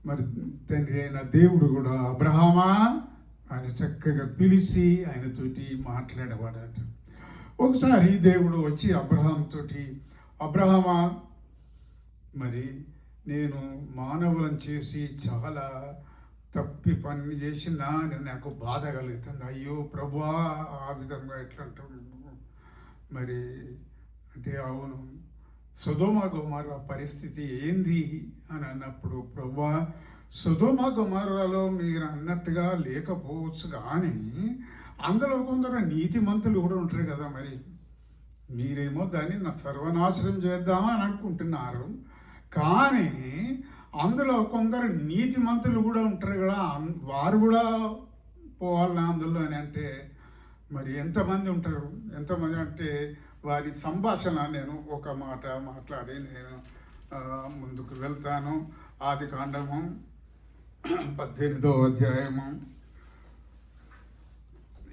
మరి తండ్రి అయిన దేవుడు కూడా అబ్రహామా ఆయన చక్కగా పిలిచి ఆయనతోటి మాట్లాడేవాడట. ఒకసారి దేవుడు వచ్చి అబ్రహాం తోటి, అబ్రహామా మరి నేను మానవులను చేసి చాలా తప్పి పని చేసినా నాకు బాధ కలుగుతుంది. అయ్యో ప్రభువా, ఆ విధంగా ఎట్లా అంటాడు మరి అంటే అవును, సొదొమ గొమొర్రా పరిస్థితి ఏంది అని అన్నప్పుడు ప్రభువా సొదొమ గొమొర్రాలో మీరు అన్నట్టుగా లేకపోవచ్చు, కానీ అందులో కొందరు నీతిమంతులు కూడా ఉంటారు కదా, మరి మీరేమో దాన్ని నా సర్వనాశనం చేద్దామా అని అనుకుంటున్నారు, కానీ అందులో కొందరు నీతిమంతులు కూడా ఉంటారు కదా, వారు కూడా పోవాలని అందులో అని అంటే మరి ఎంతమంది ఉంటారు? ఎంతమంది అంటే వారి సంభాషణ నేను ఒక మాట మాట్లాడి నేను ముందుకు వెళ్తాను. ఆదికాండము 18వ అధ్యాయము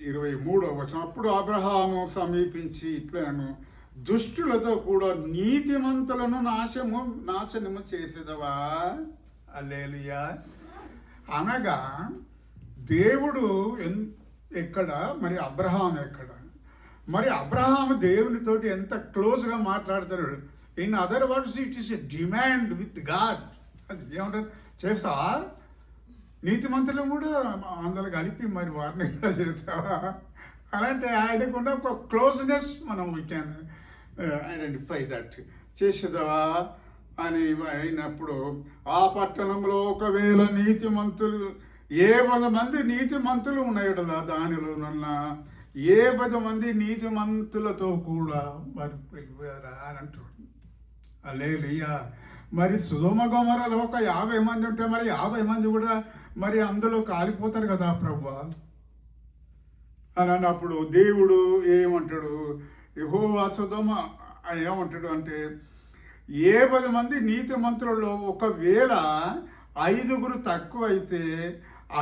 23వ వచనం. అప్పుడు అబ్రహాము సమీపించి ఇట్లను, దుష్టులతో కూడా నీతిమంతులను నాశనము చేసేదవా? హల్లెలూయా. అనగా దేవుడు ఎక్కడ, మరి అబ్రహాం ఎక్కడ? మరి అబ్రహాం దేవునితోటి ఎంత క్లోజ్గా మాట్లాడతాడు. In other words it is a demand with God. అది ఏమంటారు, చేస్తా నీతిమంతులు కూడా అందులో కలిపి మరి వారిని కూడా చేస్తావా? అలాంటి ఆయనకున్న ఒక క్లోజ్నెస్ మనం వీ క్యాన్ ఐడెంటిఫై దట్. చేసేదవా అని అయినప్పుడు ఆ పట్టణంలో ఒకవేళ నీతిమంతులు 10 మంది నీతిమంతులు ఉన్నాయడలా, దానిలోనున్న 10 మంది నీతిమంతులతో కూడా మరి వెళ్ళిపోయారా అని అంటాడు. హల్లెలూయా. మరి సొదొమ గొమొర్రాలో ఒక 50 మంది ఉంటే మరి 50 మంది కూడా మరి అందులో కాలిపోతారు కదా ప్రభువా అని అన్నప్పుడు దేవుడు ఏమంటాడు, యెహోవా సొదొమ ఏమంటాడు అంటే 10 మంది నీతిమంతులలో ఒకవేళ 5 తక్కువైతే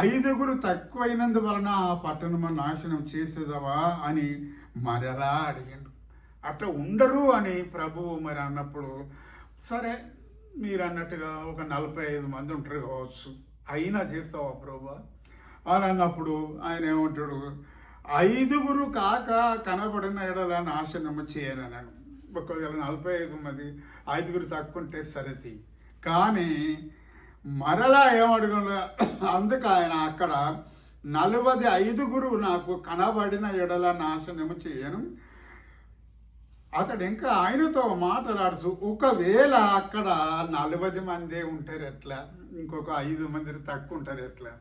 5 తక్కువైనందువలన ఆ పట్టణము నాశనం చేసేదవా అని మరలా అడిగాడు. అట్లా ఉండరు అని ప్రభువు మరి అన్నప్పుడు సరే మీరు అన్నట్టుగా ఒక 45 మంది ఉంటారు కావచ్చు, అయినా చేస్తావా ప్రభా అని అన్నప్పుడు ఆయన ఏమంటాడు, 5 కాక కనబడిన ఎడల నాశనము చేయనన్నాను. ఒకవేళ 45 మంది 5 తక్కువ ఉంటే సరితి, కానీ మరలా ఏమడుగులో అందుకు ఆయన అక్కడ 45 నాకు కనబడిన ఎడల నాశనము చేయను. అతడు ఇంకా ఆయనతో మాట్లాడుతూ, ఒకవేళ అక్కడ 40 మందే ఉంటారు ఎట్లా, ఇంకొక 5 మంది తక్కువ ఉంటారు ఎట్లా.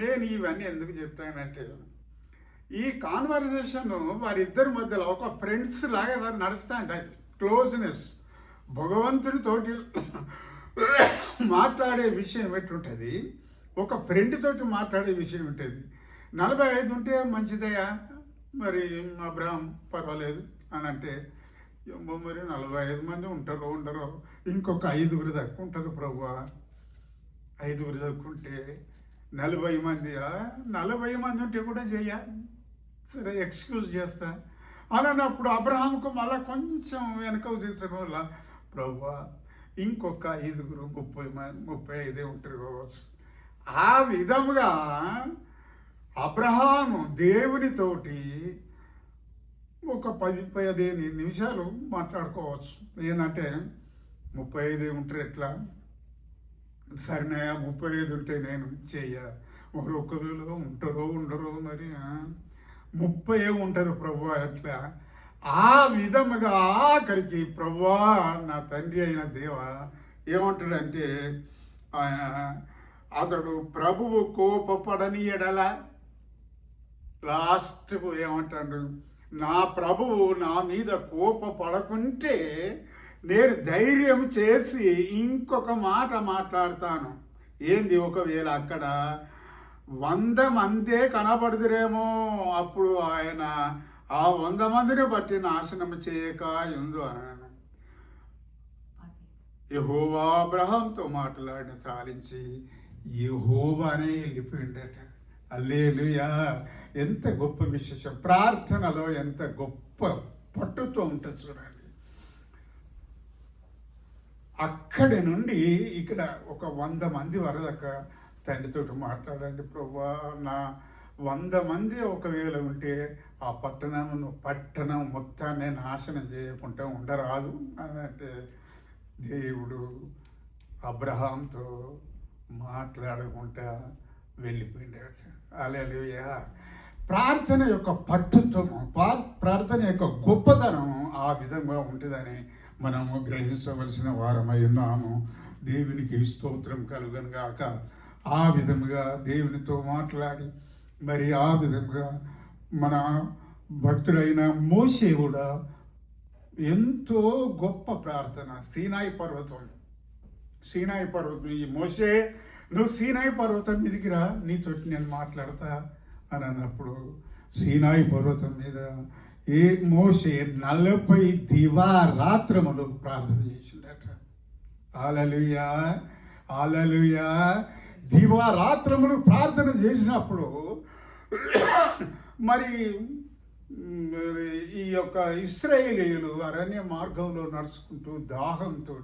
నేను ఇవన్నీ ఎందుకు చెప్తానంటే, ఈ కాన్వర్జేషన్ వారిద్దరి మధ్యలో ఒక ఫ్రెండ్స్ లాగా నడుస్తుంది. క్లోజ్నెస్, భగవంతుడితోటి మాట్లాడే విషయం ఎట్టుంటుంది, ఒక ఫ్రెండ్ తోటి మాట్లాడే విషయం ఉంటుంది. 45 ఉంటే మంచిదయ్యా, మరి అబ్రహాం పర్వాలేదు అని అంటే, ఏమో మరి 45 మంది ఉంటారో ఉండరో, ఇంకొక 5 తక్కువ ఉంటారు ప్రభువా, 5 తక్కువ ఉంటే 40 మందియా, 40 మంది ఉంటే కూడా చెయ్య, సరే ఎక్స్క్యూజ్ చేస్తా అని అన్నప్పుడు అబ్రహాంకు మళ్ళీ కొంచెం వెనక తీర్చడం వల్ల, ప్రభువా ఇంకొక 5 35 ఉంటారు కావచ్చు. ఆ విధముగా అబ్రహాము దేవునితోటి ఒక 10-15 నిమిషాలు మాట్లాడుకోవచ్చు. ఏంటంటే 35 ఉంటారు ఎట్లా, సరేనా 35 ఉంటే నేను చెయ్య, మరి ఒకవేళ ఉంటారో ఉండరో, మరి 30 ఉంటారు ప్రభువా ఎట్లా. ఆ విధముగా ఆఖరికి ప్రభువా నా తండ్రి అయిన దేవ ఏమంటాడంటే, ఆయన అతడు ప్రభువు కోపపడని ఎడల, లాస్ట్కు ఏమంటాడు, నా ప్రభువు నా మీద కోపపడకుంటే నేను ధైర్యం చేసి ఇంకొక మాట మాట్లాడతాను. ఏంది, ఒకవేళ అక్కడ 100 మందే కనబడుదురేమో, అప్పుడు ఆయన ఆ 100 మందిని బట్టి నాశనం చేయక ఎందు అన్నాను. యెహోవా అబ్రహాంతో మాట్లాడిన సాలించి యెహోవానే వెళ్ళిపోయిందట. హల్లెలూయా! ఎంత గొప్ప విశేషం, ప్రార్థనలో ఎంత గొప్ప పట్టుతో ఉంటుంది చూడండి. అక్కడి నుండి ఇక్కడ ఒక 100 మంది వరదాకా తండ్రితో మాట్లాడండి ప్రభువా, నా 100 మంది ఒకవేళ ఉంటే ఆ పట్టణం మొత్తాన్ని నాశనం చేయకుండా ఉండరాదు అని అంటే, దేవుడు అబ్రహాంతో మాట్లాడకుండా వెళ్ళిపోయిందట. హల్లెలూయా! ప్రార్థన యొక్క పట్టుత్వము, ప్రార్థన యొక్క గొప్పతనం ఆ విధంగా ఉంటుందని మనము గ్రహించవలసిన వారమై ఉన్నాము. దేవునికి స్తోత్రం కలుగును గాక. ఆ విధముగా దేవునితో మాట్లాడి, మరి ఆ విధంగా మన భక్తుడైన మోషే కూడా ఎంతో గొప్ప ప్రార్థన, సీనాయి పర్వతం, ఈ మోషే నువ్వు సీనాయి పర్వతం మీదకి రా, నీతోటి నేను మాట్లాడతా అని అన్నప్పుడు సీనాయి పర్వతం మీద మోషే 40 దివారాత్రములు ప్రార్థన చేసిందట. హల్లెలూయా! హల్లెలూయా! దివారాత్రములు ప్రార్థన చేసినప్పుడు మరి ఈ యొక్క ఇశ్రాయేలీయులు అరణ్య మార్గంలో నడుచుకుంటూ దాహంతో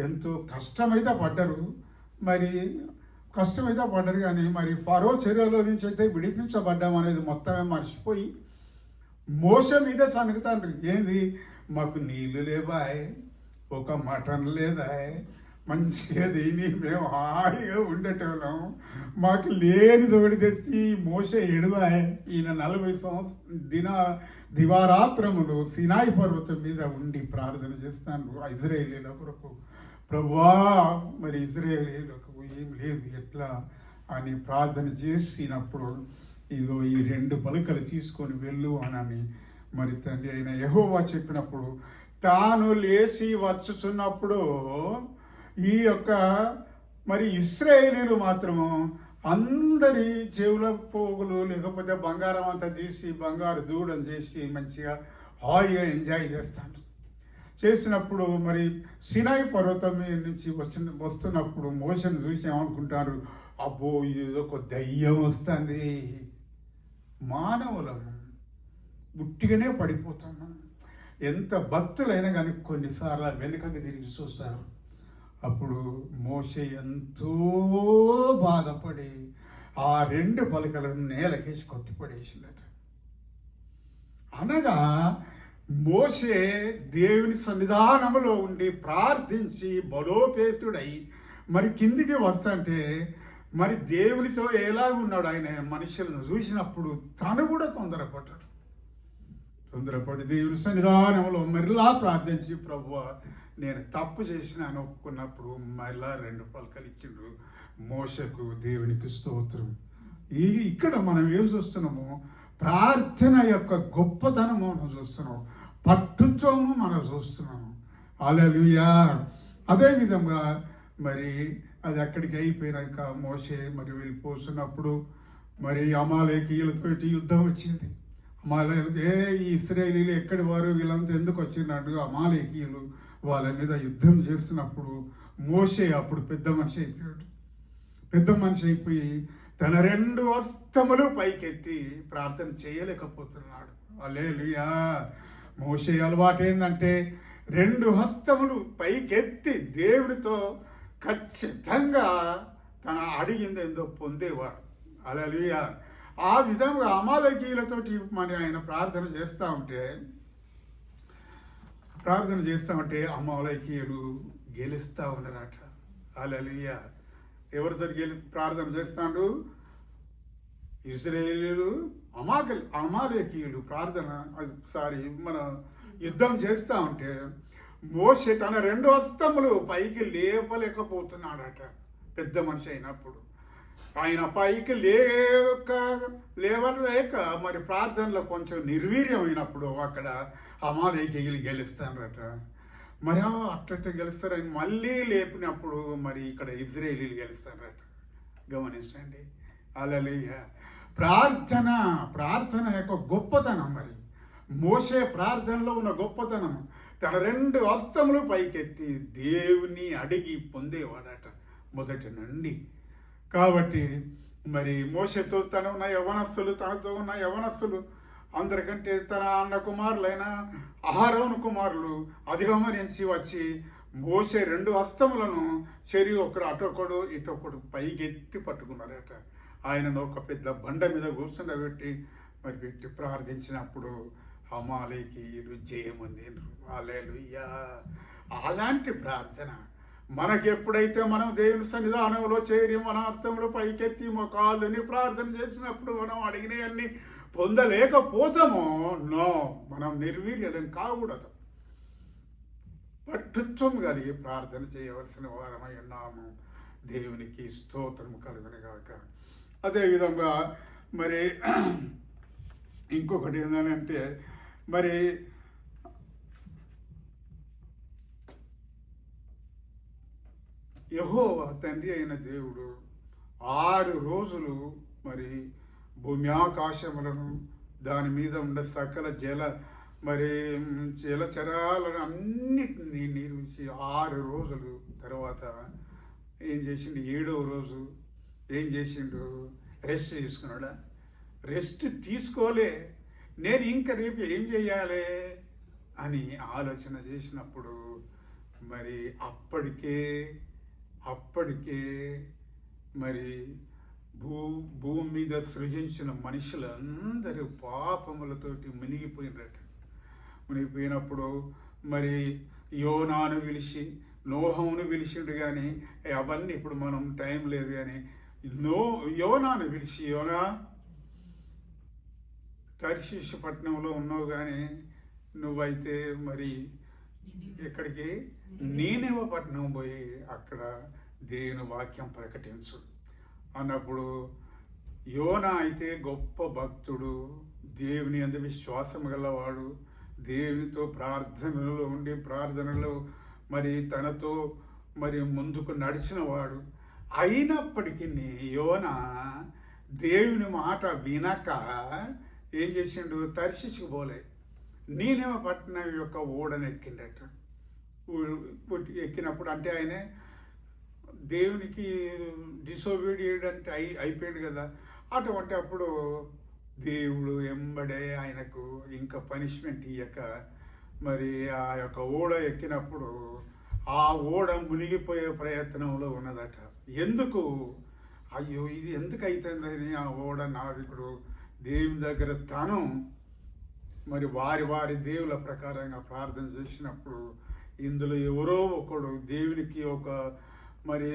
ఎంతో కష్టమైతే పడ్డరు. మరి కష్టమైతే పడ్డరు కానీ మరి ఫరో చర్యలో నుంచి అయితే విడిపించబడ్డాం అనేది మొత్తమే మర్చిపోయి మోసే మీద సనుగుతాండ్రు. ఏంది, మాకు నీళ్ళు లేవాయ్, ఒక మటన్ లేదాయ్, మంచిగా తిని మేము హాయిగా ఉండేటోళ్ళం, మాకు లేని తోడి తెచ్చి మోసే ఎడువాయ్. ఈయన 40 దివారాత్రములు సినాయి పర్వతం మీద ఉండి ప్రార్థన చేస్తాను ఇజ్రాయేలీల కొరకు. ప్రభువా, మరి ఇజ్రాయేలీలకు ఏం లేదు ఎట్లా అని ప్రార్థన చేసినప్పుడు, ఇదిగో ఈ 2 పలుకలు తీసుకొని వెళ్ళు అని మరి తండ్రి అయిన యెహోవా చెప్పినప్పుడు, తాను లేచి వచ్చుచున్నప్పుడు ఈ యొక్క మరి ఇశ్రాయేలీలు మాత్రము అందరి చెవుల పోగులు లేకపోతే బంగారం అంతా తీసి బంగారు దూడం చేసి మంచిగా హాయిగా ఎంజాయ్ చేసినప్పుడు మరి సినాయి పర్వతం మీద నుంచి వస్తున్నప్పుడు మోషను చూసి ఏమనుకుంటారు, అబ్బో ఏదో ఒక దయ్యం వస్తుంది, మానవులను గుట్టిగానే పడిపోతున్నాం. ఎంత భక్తులైనా కానీ కొన్నిసార్లు వెనుకకి తిరిగి చూస్తారు. అప్పుడు మోషే ఎంతో బాధపడి ఆ 2 పలకలను నేలకేసి కొట్టిపడేసిందట. అనగా మోషే దేవుని సన్నిధానములో ఉండి ప్రార్థించి బలోపేతుడై మరి కిందికి వస్తుంటే మరి దేవునితో ఎలా ఉన్నాడు ఆయన మనుషులను చూసినప్పుడు తను కూడా తొందరపడి దేవుని సన్నిధానంలో మరలా ప్రార్థించి ప్రభువా నేను తప్పు చేసినాను ఒప్పుకున్నప్పుడు మరలా 2 పలకలు ఇచ్చిండ్రు మోషకు. దేవునికి స్తోత్రం. ఇక్కడ మనం ఏం చూస్తున్నాము, ప్రార్థన యొక్క గొప్పతనము మనం చూస్తున్నాం, పట్టుత్వము మనం చూస్తున్నాము. హల్లెలూయా. అదేవిధంగా మరి అది అక్కడికి అయిపోయినాక మోషే మరి వెళ్ళిపోతున్నప్పుడు మరి అమాలేకీయులతోటి యుద్ధం వచ్చింది. ఈ ఇశ్రాయేలీలు ఎక్కడి వారు, వీళ్ళంతా ఎందుకు వచ్చినట్టు అమాలేకీయులు వాళ్ళ మీద యుద్ధం చేస్తున్నప్పుడు మోషే అప్పుడు పెద్ద మనిషి అయిపోయి తన 2 హస్తములు పైకెత్తి ప్రార్థన చేయలేకపోతున్నాడు. హల్లెలూయా. మోషే అలవాటు ఏంటంటే 2 హస్తములు పైకెత్తి దేవుడితో ఖచ్చితంగా తన అడిగింది ఏందో పొందేవాడు. హల్లెలూయా. ఆ విధంగా అమాలేకీయులతోటి మరి ఆయన ప్రార్థన చేస్తూ ఉంటే అమాలేకీయులు గెలుస్తూ ఉన్నారట. హల్లెలూయా. ఎవరితో ప్రార్థన చేస్తాడు? ఇశ్రాయేలీయులు అమాలేకీయులు మన యుద్ధం చేస్తూ ఉంటే మోషే తన 2 హస్తములు పైకి లేపలేకపోతున్నాడట. పెద్ద మనిషి అయినప్పుడు ఆయన పైకి లేవలేక మరి ప్రార్థనలో కొంచెం నిర్వీర్యమైనప్పుడు అక్కడ అమాలేకీయులు గెలుస్తారట. మరి అట్ట గెలుస్తారని మళ్ళీ లేపినప్పుడు మరి ఇక్కడ ఇజ్రాయేలీలు గెలుస్తారట. గమనించండి. హల్లెలూయా. ప్రార్థన యొక్క గొప్పతనం, మరి మోషే ప్రార్థనలో ఉన్న గొప్పతనం, తన 2 హస్తములు పైకెత్తి దేవుని అడిగి పొందేవాడట మొదటి నుండి. కాబట్టి మరి మోషేతో తనతో ఉన్న యవనస్తులు అందరికంటే తన అన్న కుమారులైన అహరోను కుమారులు అధిగమనించి వచ్చి మోషే 2 హస్తములను ఒకరు అటొకడు ఇటొకడు పైకెత్తి పట్టుకున్నారట. ఆయనను ఒక పెద్ద బండ మీద కూర్చుండబెట్టి పెట్టి ప్రార్థించినప్పుడు అమాలేకీయులు జయమొందిండ్రు. హల్లెలూయా. అలాంటి ప్రార్థన మనకి ఎప్పుడైతే మనం దేవుని సన్నిధానంలో చేరి మన హస్తములు పైకెత్తి మొకాళ్ళని ప్రార్థన చేసినప్పుడు మనం అడిగినవన్నీ పొందలేకపోతామో మనం నిర్వీర్యం కాకూడదు. పట్టుత్వం కలిగి ప్రార్థన చేయవలసిన వారమై ఉన్నాము. దేవునికి స్తోత్రము కలుగునుగాక. అదేవిధంగా మరి ఇంకొకటి ఏంటంటే మరి యెహోవా తండ్రి అయిన దేవుడు 6 రోజులు మరి భూమి ఆకాశములను దాని మీద ఉండే సకల జలచరాలను అన్నిటినీ నిర్మించి 6 రోజులు తర్వాత ఏం చేసిండు? 7వ రోజు ఏం చేసిండు? రెస్ట్ తీసుకున్నాడా? రెస్ట్ తీసుకోలే. నేను ఇంకా రేపు ఏం చెయ్యాలి అని ఆలోచన చేసినప్పుడు మరి అప్పటికే మరి భూమి మీద సృజించిన మనుషులందరూ పాపములతోటి మునిగిపోయినప్పుడు మరి యోనాను పిలిచి నోహమును పిలిచిండు. కానీ అవన్నీ ఇప్పుడు మనం టైం లేదు. కానీ యోనాను పిలిచి, యోనా తర్షీషు పట్టణంలో ఉన్నావు, కానీ నువ్వైతే మరి ఎక్కడికి నీనెవ పట్టణం పోయి అక్కడ దేవుని వాక్యం ప్రకటించు అన్నప్పుడు యోనా అయితే గొప్ప భక్తుడు, దేవుని అందు విశ్వాసం గలవాడు, దేవునితో ప్రార్థనలో మరి తనతో మరి ముందుకు నడిచినవాడు. అయినప్పటికీ యోనా దేవుని మాట వినక ఏం చేసిండు? తర్షీషుకు పోలే, నీనెవ పట్టణం యొక్క ఓడను ఎక్కిండట. ఎక్కినప్పుడు అంటే ఆయన దేవునికి డిసోబీడియడ్ అంటే అయిపోయాడు కదా. అటువంటి అప్పుడు దేవుడు ఎంబడే ఆయనకు ఇంకా పనిష్మెంట్ ఇయ్యక మరి ఆ యొక్క ఓడ ఎక్కినప్పుడు ఆ ఓడ మునిగిపోయే ప్రయత్నంలో ఉన్నదట. ఎందుకు? అయ్యో ఇది ఎందుకు అవుతుందని ఆ ఓడ నావికుడు దేవుని దగ్గర తను మరి వారి దేవుల ప్రకారంగా ప్రార్థన చేసినప్పుడు ఇందులో ఎవరో ఒకడు దేవునికి ఒక మరి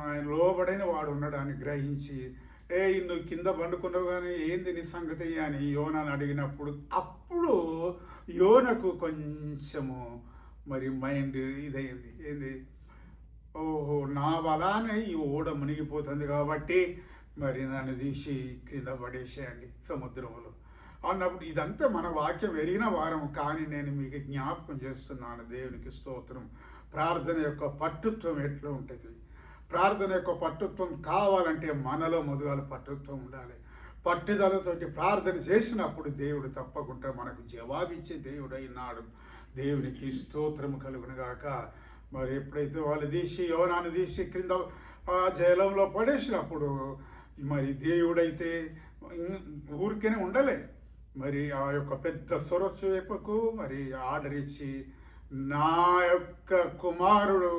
ఆయన లోబడైన వాడు ఉన్నాడని గ్రహించి, నువ్వు కింద పండుకున్నావు కానీ ఏంది నీ సంగతి అని యోనాని అడిగినప్పుడు అప్పుడు యోనకు కొంచెము మరి మైండ్ ఇదైంది. ఏంది? ఓహో, నా బలానే ఈ ఓడ మునిగిపోతుంది కాబట్టి మరి నన్ను తీసి కింద పడేసేయండి సముద్రంలో అన్నప్పుడు, ఇదంతా మన వాక్యం ఎరిగిన వారం, కానీ నేను మీకు జ్ఞాపకం చేస్తున్నాను. దేవునికి స్తోత్రం. ప్రార్థన యొక్క పట్టుత్వం ఎట్లా ఉంటుంది? ప్రార్థన యొక్క పట్టుత్వం కావాలంటే మనలో మొదలు పట్టుత్వం ఉండాలి. పట్టుదలతోటి ప్రార్థన చేసినప్పుడు దేవుడు తప్పకుండా మనకు జవాబిచ్చే దేవుడు అయినాడు. దేవునికి స్తోత్రం కలుగునుగాక. మరి ఎప్పుడైతే వాళ్ళు తీసి యోనాన్ని తీసి క్రింద జలంలో పడేసినప్పుడు మరి దేవుడైతే ఊరికేనే ఉండలే. మరి ఆ యొక్క పెద్ద సొరస్సు వైపుకు మరి ఆర్డర్ ఇచ్చి, నా యొక్క కుమారుడు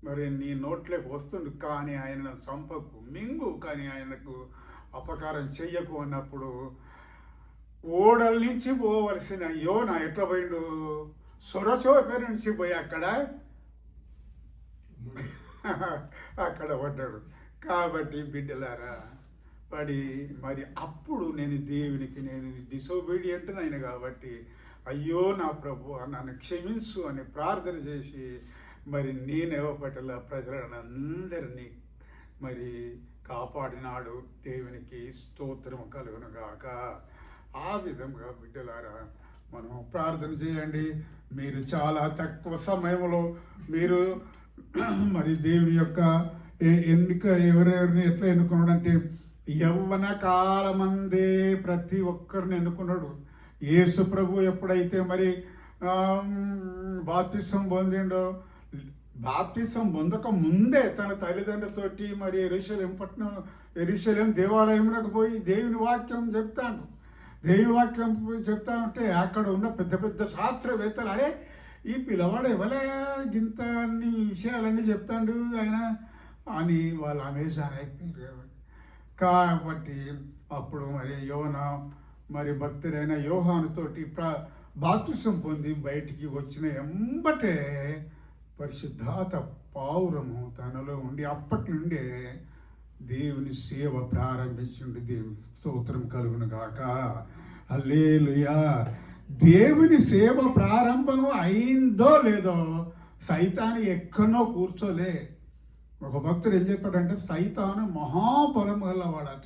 మరి నీ నోట్లోకి వస్తుండు, కానీ ఆయనను చంపకు, మింగు, కానీ ఆయనకు అపకారం చెయ్యకు అన్నప్పుడు ఓడల నుంచి పోవలసిన యోన ఎట్లా పోయిండు? సొరచోపేరు నుంచి పోయి అక్కడ పడ్డాడు. కాబట్టి బిడ్డలారా పడి మరి అప్పుడు నేను దేవునికి నేను డిసోబీడియంట్ అయిన కాబట్టి, అయ్యో నా ప్రభు నన్ను క్షమించు అని ప్రార్థన చేసి మరి నేనేవ పట్ల ప్రజలందరినీ మరి కాపాడినాడు. దేవునికి స్తోత్రం కలుగునుగాక. ఆ విధంగా బిడ్డలారా మనం ప్రార్థన చేయండి. మీరు చాలా తక్కువ సమయంలో మీరు మరి దేవుని యొక్క ఎన్నిక ఎవరెవరిని ఎట్లా ఎన్నుకున్నాడంటే, యవ్వన కాలమందే ప్రతి ఒక్కరిని ఎన్నుకున్నాడు. యేసు ప్రభు ఎప్పుడైతే మరి బాప్తిసం పొందిండో, బాప్తిసం పొందక ముందే తన తల్లిదండ్రులతోటి మరి యెరూషలేం దేవాలయంలోకి పోయి దేవుని వాక్యం చెప్తాను. దేవుని వాక్యం చెప్తా ఉంటే అక్కడ ఉన్న పెద్ద పెద్ద శాస్త్రవేత్తలు, అరే ఈ పిల్లవాడు ఎవలే ఇంత అన్ని విషయాలన్నీ చెప్తాడు ఆయన అని వాళ్ళు అమేజాన్ అయిపోయారు. కాబట్టి అప్పుడు మరి యోన మరి భక్తుడైన యోహానుతోటి బాప్తిసం పొంది బయటికి వచ్చిన ఎంబటే పరిశుద్ధాత పౌరము తనలో ఉండి అప్పటి నుండే దేవుని సేవ ప్రారంభించింది. దేవుని స్తోత్రం కలుగును గాక. హల్లెలూయా. దేవుని సేవ ప్రారంభం అయిందో లేదో సైతాను ఎక్కడో కూర్చోలే. ఒక భక్తుడు ఏం చెప్పాడంటే, సైతాను మహాబలం గలవాడట,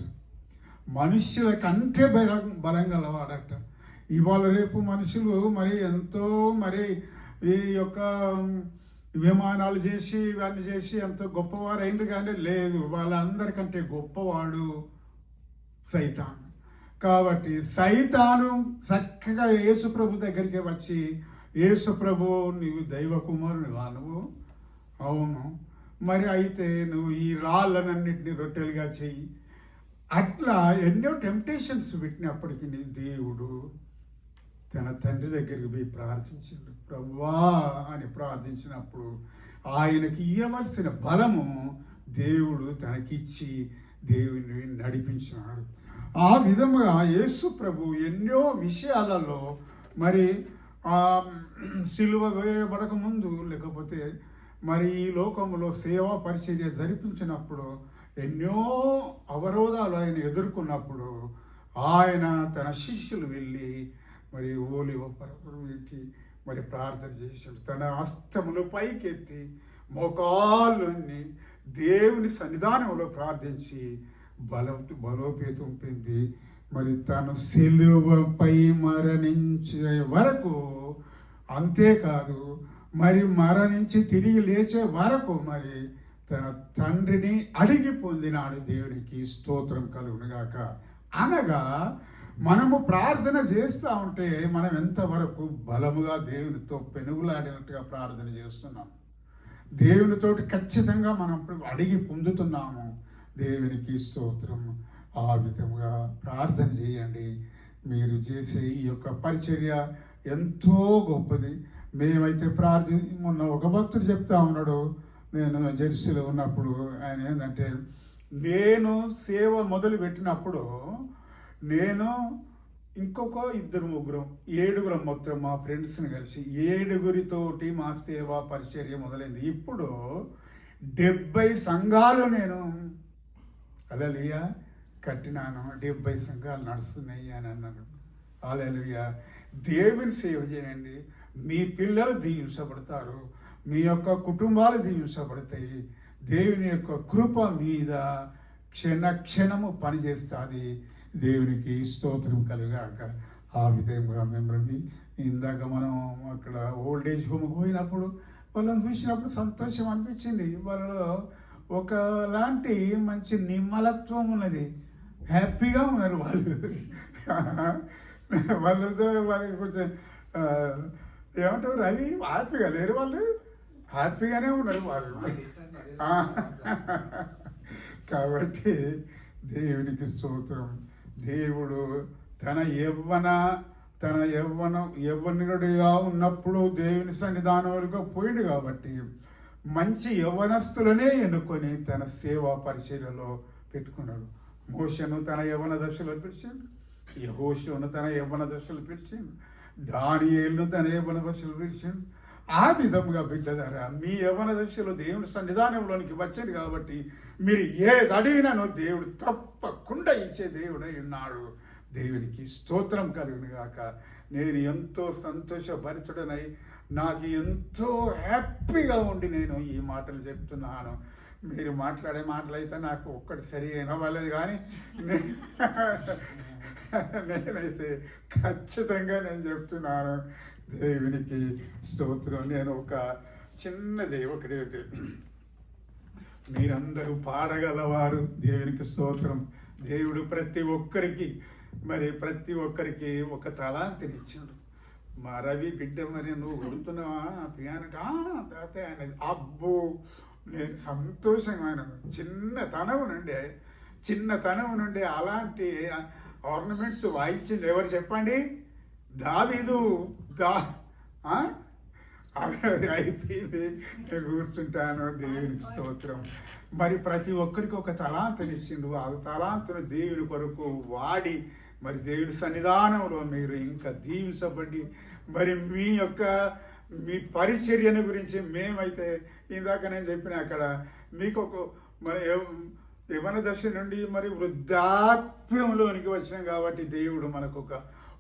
మనుష్యుల కంటే బలం గలవాడట. ఇవాళ రేపు మనుషులు మరి ఎంతో మరి ఈ యొక్క విమానాలు చేసి ఇవన్నీ చేసి ఎంతో గొప్పవారు అయింది, కానీ లేదు, వాళ్ళందరికంటే గొప్పవాడు సైతాను. కాబట్టి సైతాను చక్కగా యేసు ప్రభు దగ్గరికి వచ్చి, యేసు ప్రభు నీవు దైవ కుమారునివా? నువ్వు అవును, మరి అయితే నువ్వు ఈ రాళ్ళనన్నింటినీ రొట్టెలుగా చెయ్యి. అట్లా ఎన్నో టెంప్టేషన్స్ పెట్టినప్పటికీ దేవుడు తన తండ్రి దగ్గరికి పోయి ప్రార్థించాడు. ప్రభువా అని ప్రార్థించినప్పుడు ఆయనకి ఇవ్వవలసిన బలము దేవుడు తనకిచ్చి దేవుని నడిపించినాడు. ఆ విధముగా యేసు ప్రభు ఎన్నో విషయాలలో మరి సిలువ వేయబడక ముందు, లేకపోతే మరి ఈ లోకంలో సేవా పరిచర్య జరిపించినప్పుడు ఎన్నో అవరోధాలు ఆయన ఎదుర్కొన్నప్పుడు ఆయన తన శిష్యులు వెళ్ళి మరి ఓలివ పర్వతానికి మరి ప్రార్థన చేశాడు. తన హస్తములు పైకెత్తి మోకాళ్ళని దేవుని సన్నిధానంలో ప్రార్థించి బలోపేతం పొంది మరి తను సిలువపై మరణించే వరకు, అంతేకాదు మరి మరణించి తిరిగి లేచే వరకు మరి తన తండ్రిని అడిగి పొందినాడు. దేవునికి స్తోత్రం కలుగునుగాక. అనగా మనము ప్రార్థన చేస్తూ ఉంటే మనం ఎంతవరకు బలముగా దేవునితో పెనుగులాడినట్టుగా ప్రార్థన చేస్తున్నాం, దేవునితోటి ఖచ్చితంగా మనం అడిగి పొందుతున్నాము. దేవునికి స్తోత్రం. ఆ విధంగా ప్రార్థన చేయండి. మీరు చేసే ఈ యొక్క పరిచర్య ఎంతో గొప్పది. మేమైతే మొన్న ఒక భక్తుడు చెప్తా ఉన్నాడు, నేను జెర్సీలో ఉన్నప్పుడు, ఆయన ఏంటంటే నేను సేవ మొదలు పెట్టినప్పుడు నేను ఇంకొక 2-3 7 మొత్తం మా ఫ్రెండ్స్ని కలిసి 7 మా సేవా పరిచర్య మొదలైంది. ఇప్పుడు 70 సంఘాలు నేను హల్లెలూయా కట్టినాను, 70 సంఘాలు నడుస్తున్నాయి అని అన్నాడు. హల్లెలూయా. దేవుని సేవ చేయండి, మీ పిల్లలు దీవించబడతారు, మీ యొక్క కుటుంబాలు దీవించబడతాయి. దేవుని యొక్క కృప మీద క్షణము పనిచేస్తుంది. దేవునికి స్తోత్రం కలుగాక. ఆ విధంగా మిమ్మల్ని ఇందాక మనం అక్కడ ఓల్డ్ ఏజ్ హోమ్కి పోయినప్పుడు వాళ్ళని చూసినప్పుడు సంతోషం అనిపించింది. వాళ్ళలో ఒకలాంటి మంచి నిమ్మలత్వం ఉన్నది, హ్యాపీగా ఉన్నారు వాళ్ళు. వాళ్ళతో వాళ్ళకి కొంచెం ఏమంటారు, రవి హ్యాపీగా లేరు, వాళ్ళు హ్యాపీగానే ఉన్నారు వాళ్ళు. కాబట్టి దేవునికి స్తోత్రం. దేవుడు తన యవ్వనుడిగా ఉన్నప్పుడు దేవుని సన్నిధానం వరకు పోయిండు కాబట్టి మంచి యవ్వనస్తులనే ఎన్నుకొని తన సేవా పరిచర్యలో పెట్టుకున్నాడు. మోషను తన యవ్వన దశలో పిలిచాడు, యెహోషువను తన యవ్వన దశలో పిలిచాడు, దానియేలును తన యవ్వన దశలో పిలిచాడు. ఆ విధముగా బిడ్డలారా, మీ యవ్వన దశలో దేవుని సన్నిధానంలోనికి వచ్చారు కాబట్టి మీరు ఏది అడిగినానో దేవుడు తప్పకుండా ఇచ్చే దేవుడై ఉన్నాడు. దేవునికి స్తోత్రం కలుగును గాక. నేను ఎంతో సంతోషభరితుడనై నాకు ఎంతో హ్యాపీగా ఉండి నేను ఈ మాటలు చెప్తున్నాను. మీరు మాట్లాడే మాటలు అయితే నాకు ఒక్కటి సరిగా వినవలేదు, కానీ నేనైతే ఖచ్చితంగా నేను చెప్తున్నాను. దేవునికి స్తోత్రం. నేను ఒక చిన్నది ఒకటి, మీరందరూ పాడగలవారు. దేవునికి స్తోత్రం. దేవుడు ప్రతి ఒక్కరికి ఒక తలాంతినిచ్చాడు. మా రవి బిడ్డ, మరి నువ్వు కొడుతున్నావా పియానో? తాతయ్య అనేది. అబ్బో, నేను సంతోషమైన చిన్నతనం నుండి అలాంటి ఆర్నమెంట్స్ వాయించింది ఎవరు చెప్పండి? దావీదు. అయిపోయింది, నేను కూర్చుంటాను. దేవునికి స్తోత్రం. మరి ప్రతి ఒక్కరికి ఒక తలాంతనిచ్చిండు. ఆ తలాంతును దేవుని కొరకు వాడి మరి దేవుని సన్నిధానంలో మీరు ఇంకా దీవించబడి మరి మీ పరిచర్యను గురించి మేమైతే ఇందాక నేను చెప్పిన అక్కడ మీకు ఒక మరి యవ్వన దశ నుండి మరి వృద్ధాప్యంలోనికి వచ్చినాం కాబట్టి దేవుడు మనకు ఒక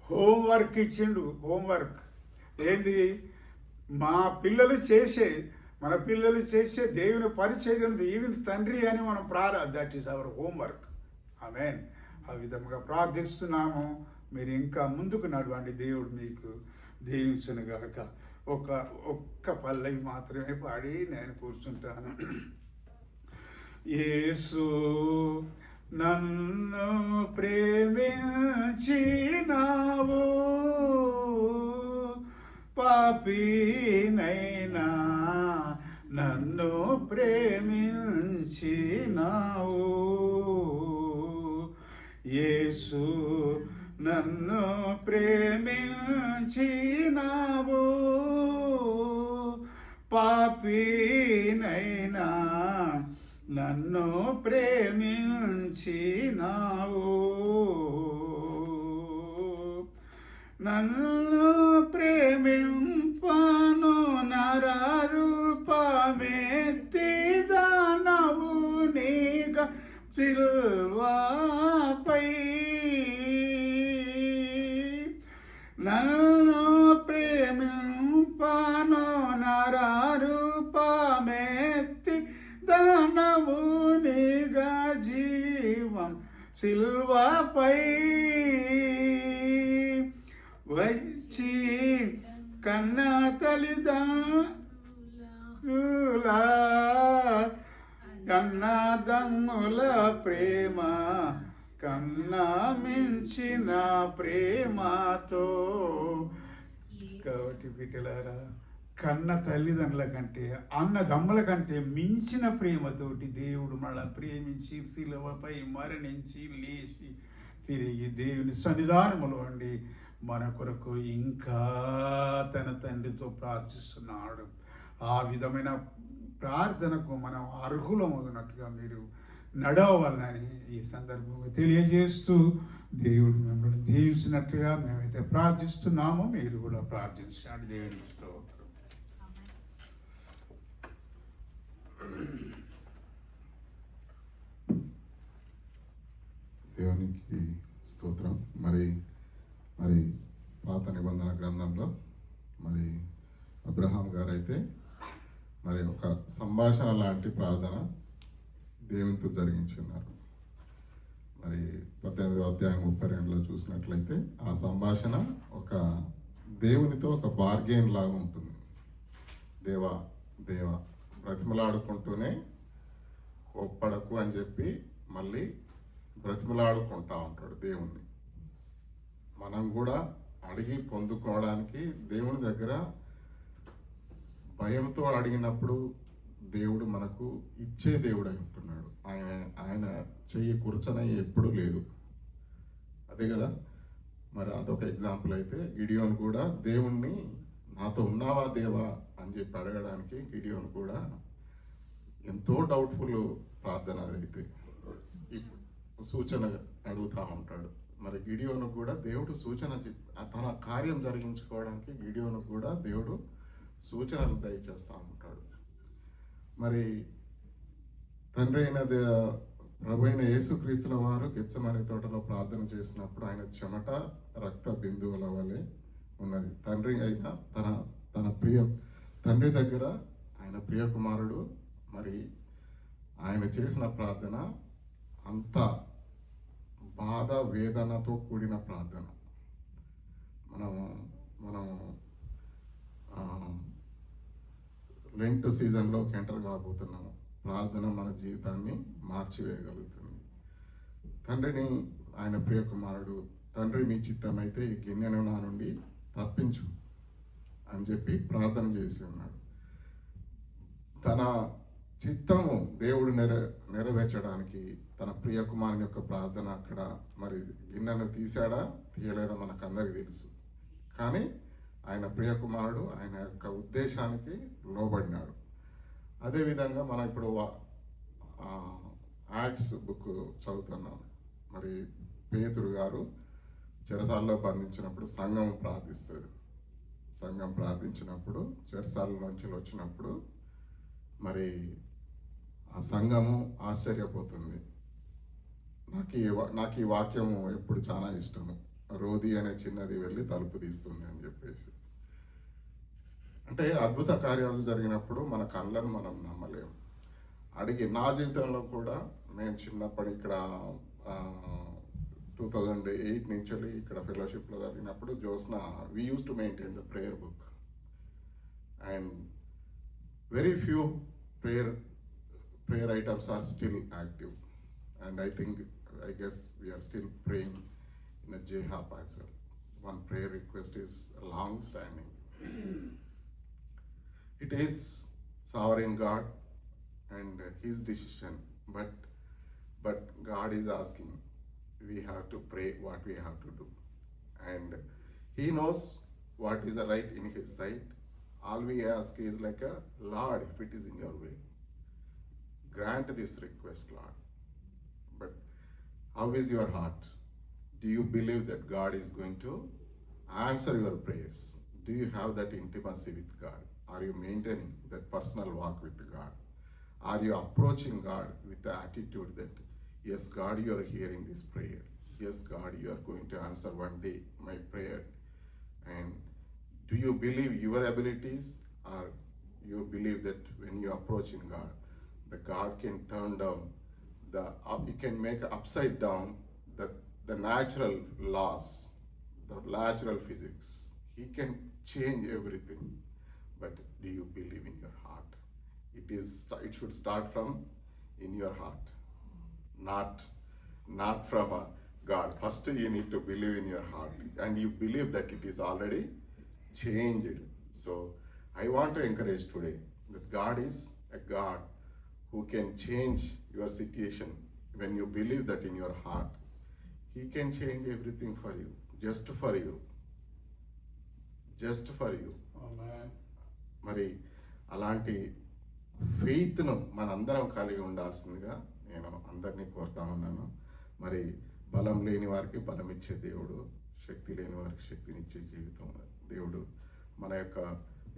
హోంవర్క్ ఇచ్చిండు. హోంవర్క్ ఏంది? మన పిల్లలు చేసే దేవుని పరిచర్యను దీవించు తండ్రి అని మనం దట్ ఈస్ అవర్ హోంవర్క్. ఆమేన్. ఆ విధంగా ప్రార్థిస్తున్నాము. మీరు ఇంకా ముందుకు నడవండి. దేవుడు మీకు దీవించునుగాక. ఒక్క పల్లవి మాత్రమే పాడి నేను కూర్చుంటాను. యేసు నన్ను ప్రేమించినావు, పాపినైనా నన్ను ప్రేమించినావు. యేసు నన్ను ప్రేమించినావు, పాపినైనా నన్ను ప్రేమించినావు. నన్ను ప్రేమింపను నరరూపమెత్తి దానవు నీగా సిల్వాపై. నన్ను ప్రేమింపను నరరూపమెత్తి దానవు నీగా జీవం సిల్వాపై వచ్చి కన్న కన్నదమ్ముల ప్రేమ కన్నా మించిన ప్రేమతో. కాబట్టి బిడ్డలారా, కన్న తల్లిదండ్రుల కంటే అన్నదమ్ముల కంటే మించిన ప్రేమతోటి దేవుడు మనల్ని ప్రేమించి శిలువపై మరణించి లేచి తిరిగి దేవుని సన్నిధానములో ఉండి మన కొరకు ఇంకా తన తండ్రితో ప్రార్థిస్తున్నాడు. ఆ విధమైన ప్రార్థనకు మనం అర్హులమగినట్టుగా మీరు నడవాలని ఈ సందర్భంగా తెలియజేస్తూ దేవుడు మిమ్మల్ని దీవించినట్లుగా మేమైతే ప్రార్థిస్తున్నామో మీరు కూడా ప్రార్థించండి. దేవుని స్తోత్రం. దేవునికి స్తోత్రం. మరి మరి పాత నిబంధన గ్రంథంలో మరి అబ్రహాం గారు అయితే మరి ఒక సంభాషణ లాంటి ప్రార్థన దేవునితో జరిగించున్నారు. మరి 18వ అధ్యాయం 32లో చూసినట్లయితే ఆ సంభాషణ ఒక దేవునితో ఒక బార్గెన్ లాగా ఉంటుంది. దేవా దేవా బ్రతిమలాడుకుంటూనే కోప్పడకు అని చెప్పి మళ్ళీ బ్రతిమలాడుకుంటా ఉంటాడు దేవుణ్ణి. మనం కూడా అడిగి పొందుకోవడానికి దేవుని దగ్గర భయంతో అడిగినప్పుడు దేవుడు మనకు ఇచ్చే దేవుడు అయి ఉంటున్నాడు. ఆయన చెయ్యి కూర్చొని ఎప్పుడూ లేదు. అదే కదా. మరి అదొక ఎగ్జాంపుల్ అయితే గిడియోన్ కూడా దేవుణ్ణి నాతో ఉన్నావా దేవా అని చెప్పి అడగడానికి గిడియోన్ కూడా ఎంతో డౌట్ఫుల్ ప్రార్థన అదైతే సూచన అడుగుతూ ఉంటాడు. మరి గిడియోను కూడా దేవుడు సూచన తన కార్యం జరిగించుకోవడానికి గిడియోను కూడా దేవుడు సూచనలు దయచేస్తూ ఉంటాడు. మరి తండ్రి అయిన ప్రభు అయిన యేసుక్రీస్తుల వారు గెత్సెమనే తోటలో ప్రార్థన చేసినప్పుడు ఆయన చెమట రక్త బిందువుల వలె ఉన్నది. తండ్రి అయిన తన తండ్రి దగ్గర ఆయన ప్రియ కుమారుడు మరి ఆయన చేసిన ప్రార్థన అంత బాధ వేదనతో కూడిన ప్రార్థన. మనం లెంట్ సీజన్లోకి ఎంటర్ కాబోతున్నాము. ప్రార్థన మన జీవితాన్ని మార్చివేయగలుగుతుంది. తండ్రిని ఆయన ప్రియ కుమారుడు తండ్రి మీ చిత్తమైతే ఈ గిన్నెను నా నుండి తప్పించు అని చెప్పి ప్రార్థన చేసి ఉన్నాడు. తన చిత్తము దేవుడు నెరవేర్చడానికి తన ప్రియ కుమారుని యొక్క ప్రార్థన అక్కడ మరి గిన్నెను తీశాడా తీయలేదా మనకందరికీ తెలుసు. కానీ ఆయన ప్రియ కుమారుడు ఆయన యొక్క ఉద్దేశానికి లోబడినాడు. అదేవిధంగా మనం ఇప్పుడు యాక్ట్స్ బుక్ చదువుతున్నాం. మరి పేతురు గారు చెరసాలలో బంధించినప్పుడు సంఘం ప్రార్థిస్తుంది. సంఘం ప్రార్థించినప్పుడు చెరసాల నుంచి వచ్చినప్పుడు మరి ఆ సంఘము ఆశ్చర్యపోతుంది. నాకు ఈ వాక్యము ఎప్పుడు చాలా ఇష్టము. రోది అనే చిన్నది వెళ్ళి తలుపు తీస్తుంది అని చెప్పేసి. అంటే అద్భుత కార్యాలు జరిగినప్పుడు మన కళ్ళను మనం నమ్మలేము. నా జీవితంలో కూడా నేను చిన్నప్పుడు ఇక్కడ 2008 నుంచి ఇక్కడ ఫెలోషిప్లో జరిగినప్పుడు Josna we use to maintain the prayer book and very few prayer items are still active, and I guess we are still praying in a JHAP as well. One prayer request is long standing. It is sovereign God and his decision, but God is asking, we have to pray what we have to do, and he knows what is right in his sight. All we ask is like a Lord, if it is in your way, grant this request, Lord. But how is your heart? Do you believe that God is going to answer your prayers? Do you have that intimacy with God? Are you maintaining that personal walk with God? Are you approaching God with the attitude that, yes, God, you are hearing this prayer. Yes, God, you are going to answer one day my prayer. And do you believe your abilities, or you believe that when you are approaching God, the God can turn down he can make upside down the natural laws, the natural physics. He can change everything. But do you believe in your heart? It should start from in your heart, not from God. First you need to believe in your heart, and you believe that it is already changed. So I want to encourage today that God is a God who can change your situation. When you believe that in your heart, he can change everything for you, just for you. Just for you. Amen. మరి అలాంటి ఫెయిత్ను మనందరం కలిగి ఉండాల్సిందిగా నేను అందరినీ కోరుతా ఉన్నాను. మరి బలం లేని వారికి బలం ఇచ్చే దేవుడు, శక్తి లేని వారికి శక్తినిచ్చే జీవితం దేవుడు. మన యొక్క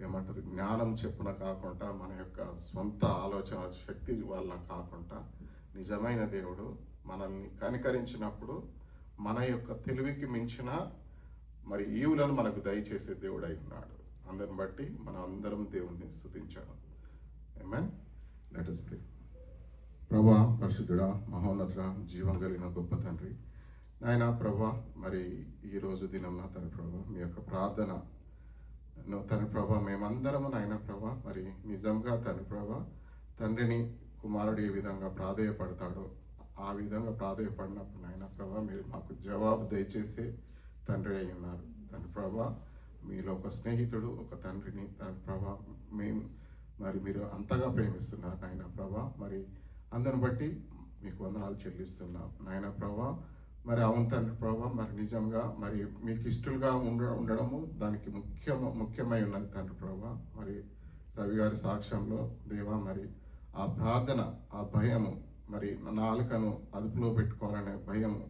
ఏమంటారు జ్ఞానం చెప్పున కాకుండా, మన యొక్క సొంత ఆలోచన శక్తి వల్ల కాకుండా, నిజమైన దేవుడు మనల్ని కనికరించినప్పుడు మన యొక్క తెలివికి మించిన మరి ఈవులను మనకు దయచేసే దేవుడు అయి ఉన్నాడు. అందరిని బట్టి మనం అందరం దేవుణ్ణి స్తుతించాడు. ఆమేన్. Let us pray. ప్రభా, పరిశుద్ధుడా, మహోన్నతుడా, జీవం కలిగిన గొప్ప తండ్రి, నాయన ప్రభా, మరి ఈరోజు దినం తన ప్రభా మీ యొక్క ప్రార్థన తన ప్రభా మేమందరము నాయన ప్రభా మరి నిజంగా తన ప్రభా తండ్రిని కుమారుడు ఏ విధంగా ప్రాధేయపడతాడో ఆ విధంగా ప్రాధేయపడినప్పుడు నాయన ప్రభా మీరు మాకు జవాబు దయచేసే తండ్రి అయి ఉన్నారు. తన ప్రభా మీలో ఒక స్నేహితుడు, ఒక తండ్రిని తన ప్రభా మేము మరి మీరు అంతగా ప్రేమిస్తున్నారు నాయన ప్రభా. మరి అందరిని బట్టి మీకు వందనాలు చెల్లిస్తున్నాం నాయన ప్రభా. మరి అవును తండ్రి ప్రభా, మరి నిజంగా మరి మీకు ఇష్టలుగా ఉండడము దానికి ముఖ్యమై ఉన్నది తండ్రి ప్రభా. మరి రవి గారి సాక్ష్యంలో దేవా మరి ఆ ప్రార్థన, ఆ భయము, మరి నాలుకను అదుపులో పెట్టుకోవాలనే భయము,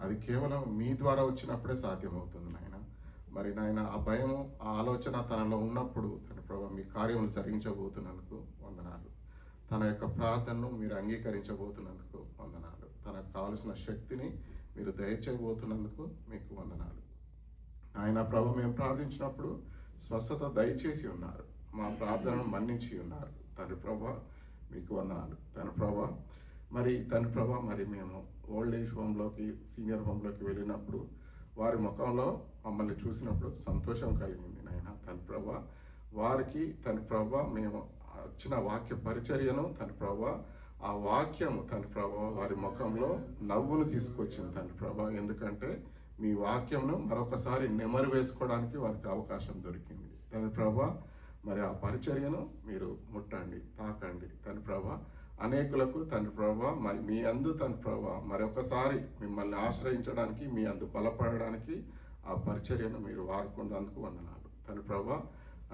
అది కేవలం మీ ద్వారా వచ్చినప్పుడే సాధ్యమవుతుంది నాయన. మరి నాయన ఆ భయము, ఆ ఆలోచన తనలో ఉన్నప్పుడు తండ్రి ప్రభా మీ కార్యములు జరిగించబోతున్నందుకు వందనాలు. తన యొక్క ప్రార్థనను మీరు అంగీకరించబోతున్నందుకు వందనాలు. తనకు కావలసిన శక్తిని మీరు దయచేయబోతున్నందుకు మీకు వందనాలు. ఆయన ప్రభు మేము ప్రార్థించినప్పుడు స్వస్థత దయచేసి ఉన్నారు, మా ప్రార్థనను మన్నించి ఉన్నారు తండ్రి ప్రభా. మీకు వందనాలు తండ్రి ప్రభా. మరి తండ్రి ప్రభా మరి మేము ఓల్డ్ ఏజ్ హోమ్లోకి, సీనియర్ హోమ్లోకి వెళ్ళినప్పుడు వారి ముఖంలో మమ్మల్ని చూసినప్పుడు సంతోషం కలిగింది నాయన తండ్రి ప్రభా. వారికి తండ్రి ప్రభా మేము వచ్చిన వాక్య పరిచర్యను తండ్రి ప్రభా, ఆ వాక్యము తండ్రి ప్రభా వారి ముఖంలో నవ్వును తీసుకొచ్చింది తండ్రి ప్రభా. ఎందుకంటే మీ వాక్యంను మరొకసారి నెమరు వేసుకోవడానికి వారికి అవకాశం దొరికింది తండ్రి ప్రభా. మరి ఆ పరిచర్యను మీరు ముట్టండి, తాకండి తండ్రి ప్రభా. అనేకులకు తండ్రి ప్రభా మరి మీ అందు తండ్రి ప్రభా మరొకసారి మిమ్మల్ని ఆశ్రయించడానికి, మీ అందు బలపడడానికి ఆ పరిచర్యను మీరు వాడుకున్నందుకు వందనాలు తండ్రి ప్రభా.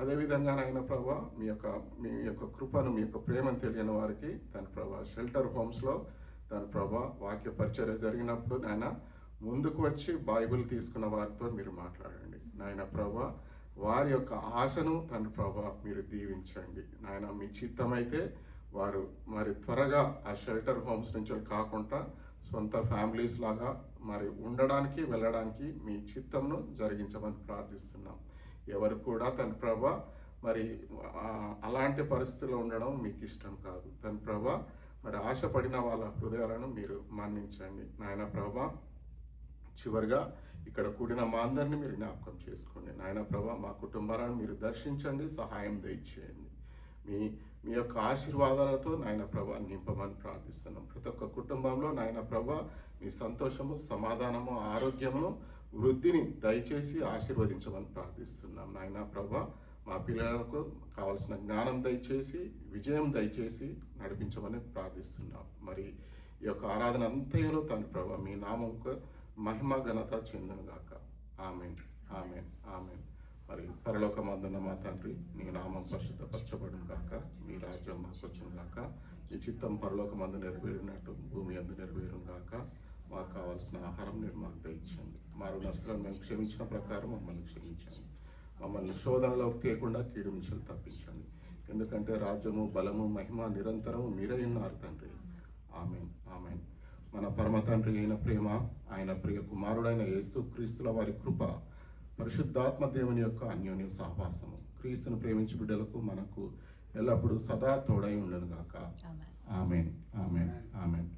అదేవిధంగా నాయన ప్రభా మీ యొక్క కృపను, మీ యొక్క ప్రేమను తెలియని వారికి తండ్రి ప్రభా షెల్టర్ హోమ్స్లో తండ్రి ప్రభా వాక్య పరిచర్య జరిగినప్పుడు నాయన ముందుకు వచ్చి బైబిల్ తీసుకున్న వారితో మీరు మాట్లాడండి నాయన ప్రభా. వారి యొక్క ఆశను తండ్రి ప్రభా మీరు దీవించండి నాయన. మీ చిత్తమైతే వారు మరి త్వరగా ఆ షెల్టర్ హోమ్స్ నుంచి కాకుండా సొంత ఫ్యామిలీస్ లాగా మరి ఉండడానికి, వెళ్ళడానికి మీ చిత్తంను జరిగించమని ప్రార్థిస్తున్నాం. ఎవరు కూడా తండ్రి ప్రభా మరి అలాంటి పరిస్థితుల్లో ఉండడం మీకు ఇష్టం కాదు తండ్రి ప్రభా. మరి ఆశపడిన వాళ్ళ హృదయాలను మీరు మన్నించండి నాయన ప్రభా. చివరిగా ఇక్కడ కూడిన మా అందరినీ మీరు జ్ఞాపకం చేసుకోండి నాయన ప్రభా. మా కుటుంబాలను మీరు దర్శించండి, సహాయం దయచేయండి. మీ యొక్క ఆశీర్వాదాలతో నాయన ప్రభా నింపమని ప్రార్థిస్తున్నాం. ప్రతి ఒక్క కుటుంబంలో నాయన ప్రభా మీ సంతోషము, సమాధానము, ఆరోగ్యమును, వృద్ధిని దయచేసి ఆశీర్వదించమని ప్రార్థిస్తున్నాం నాయన ప్రభా. మా పిల్లలకు కావలసిన జ్ఞానం దయచేసి, విజయం దయచేసి నడిపించమని ప్రార్థిస్తున్నాం. మరి ఈ యొక్క ఆరాధన అంతలో తండ్రి ప్రభా మీ నామంకు మహిమ ఘనత చెందునుగాక. Amen, amen, amen. మరి పరలోకమందున్న మా తండ్రి, నీ నామం పరిశుద్ధపరచబడును గాక, మీ రాజ్యం మాకు వచ్చును గాక, ఈ చిత్తం పరలోకమందు నెరవేరినట్టు భూమి యందు నెరవేరును గాక. మాకు కావాల్సిన ఆహారం మీరు మాకు దయచేయండి. మా రుణస్తులను మేము క్షమించిన ప్రకారం మమ్మల్ని క్షమించండి. మమ్మల్ని శోధనలోకి తేకుండా కీడు నుంచి తప్పించండి. ఎందుకంటే రాజ్యము, బలము, మహిమ నిరంతరము మీరే ఉన్నారు తండ్రి. Amen, amen. మన పరమ తండ్రి అయిన ప్రేమ, ఆయన ప్రియ కుమారుడైన యేసు క్రీస్తుల వారి కృప, పరిశుద్ధాత్మ దేవుని యొక్క అన్యోన్య సహవాసము, క్రీస్తును ప్రేమించి బిడ్డలకు మనకు ఎల్లప్పుడూ సదా తోడై ఉండను గాక. Amen, amen, amen.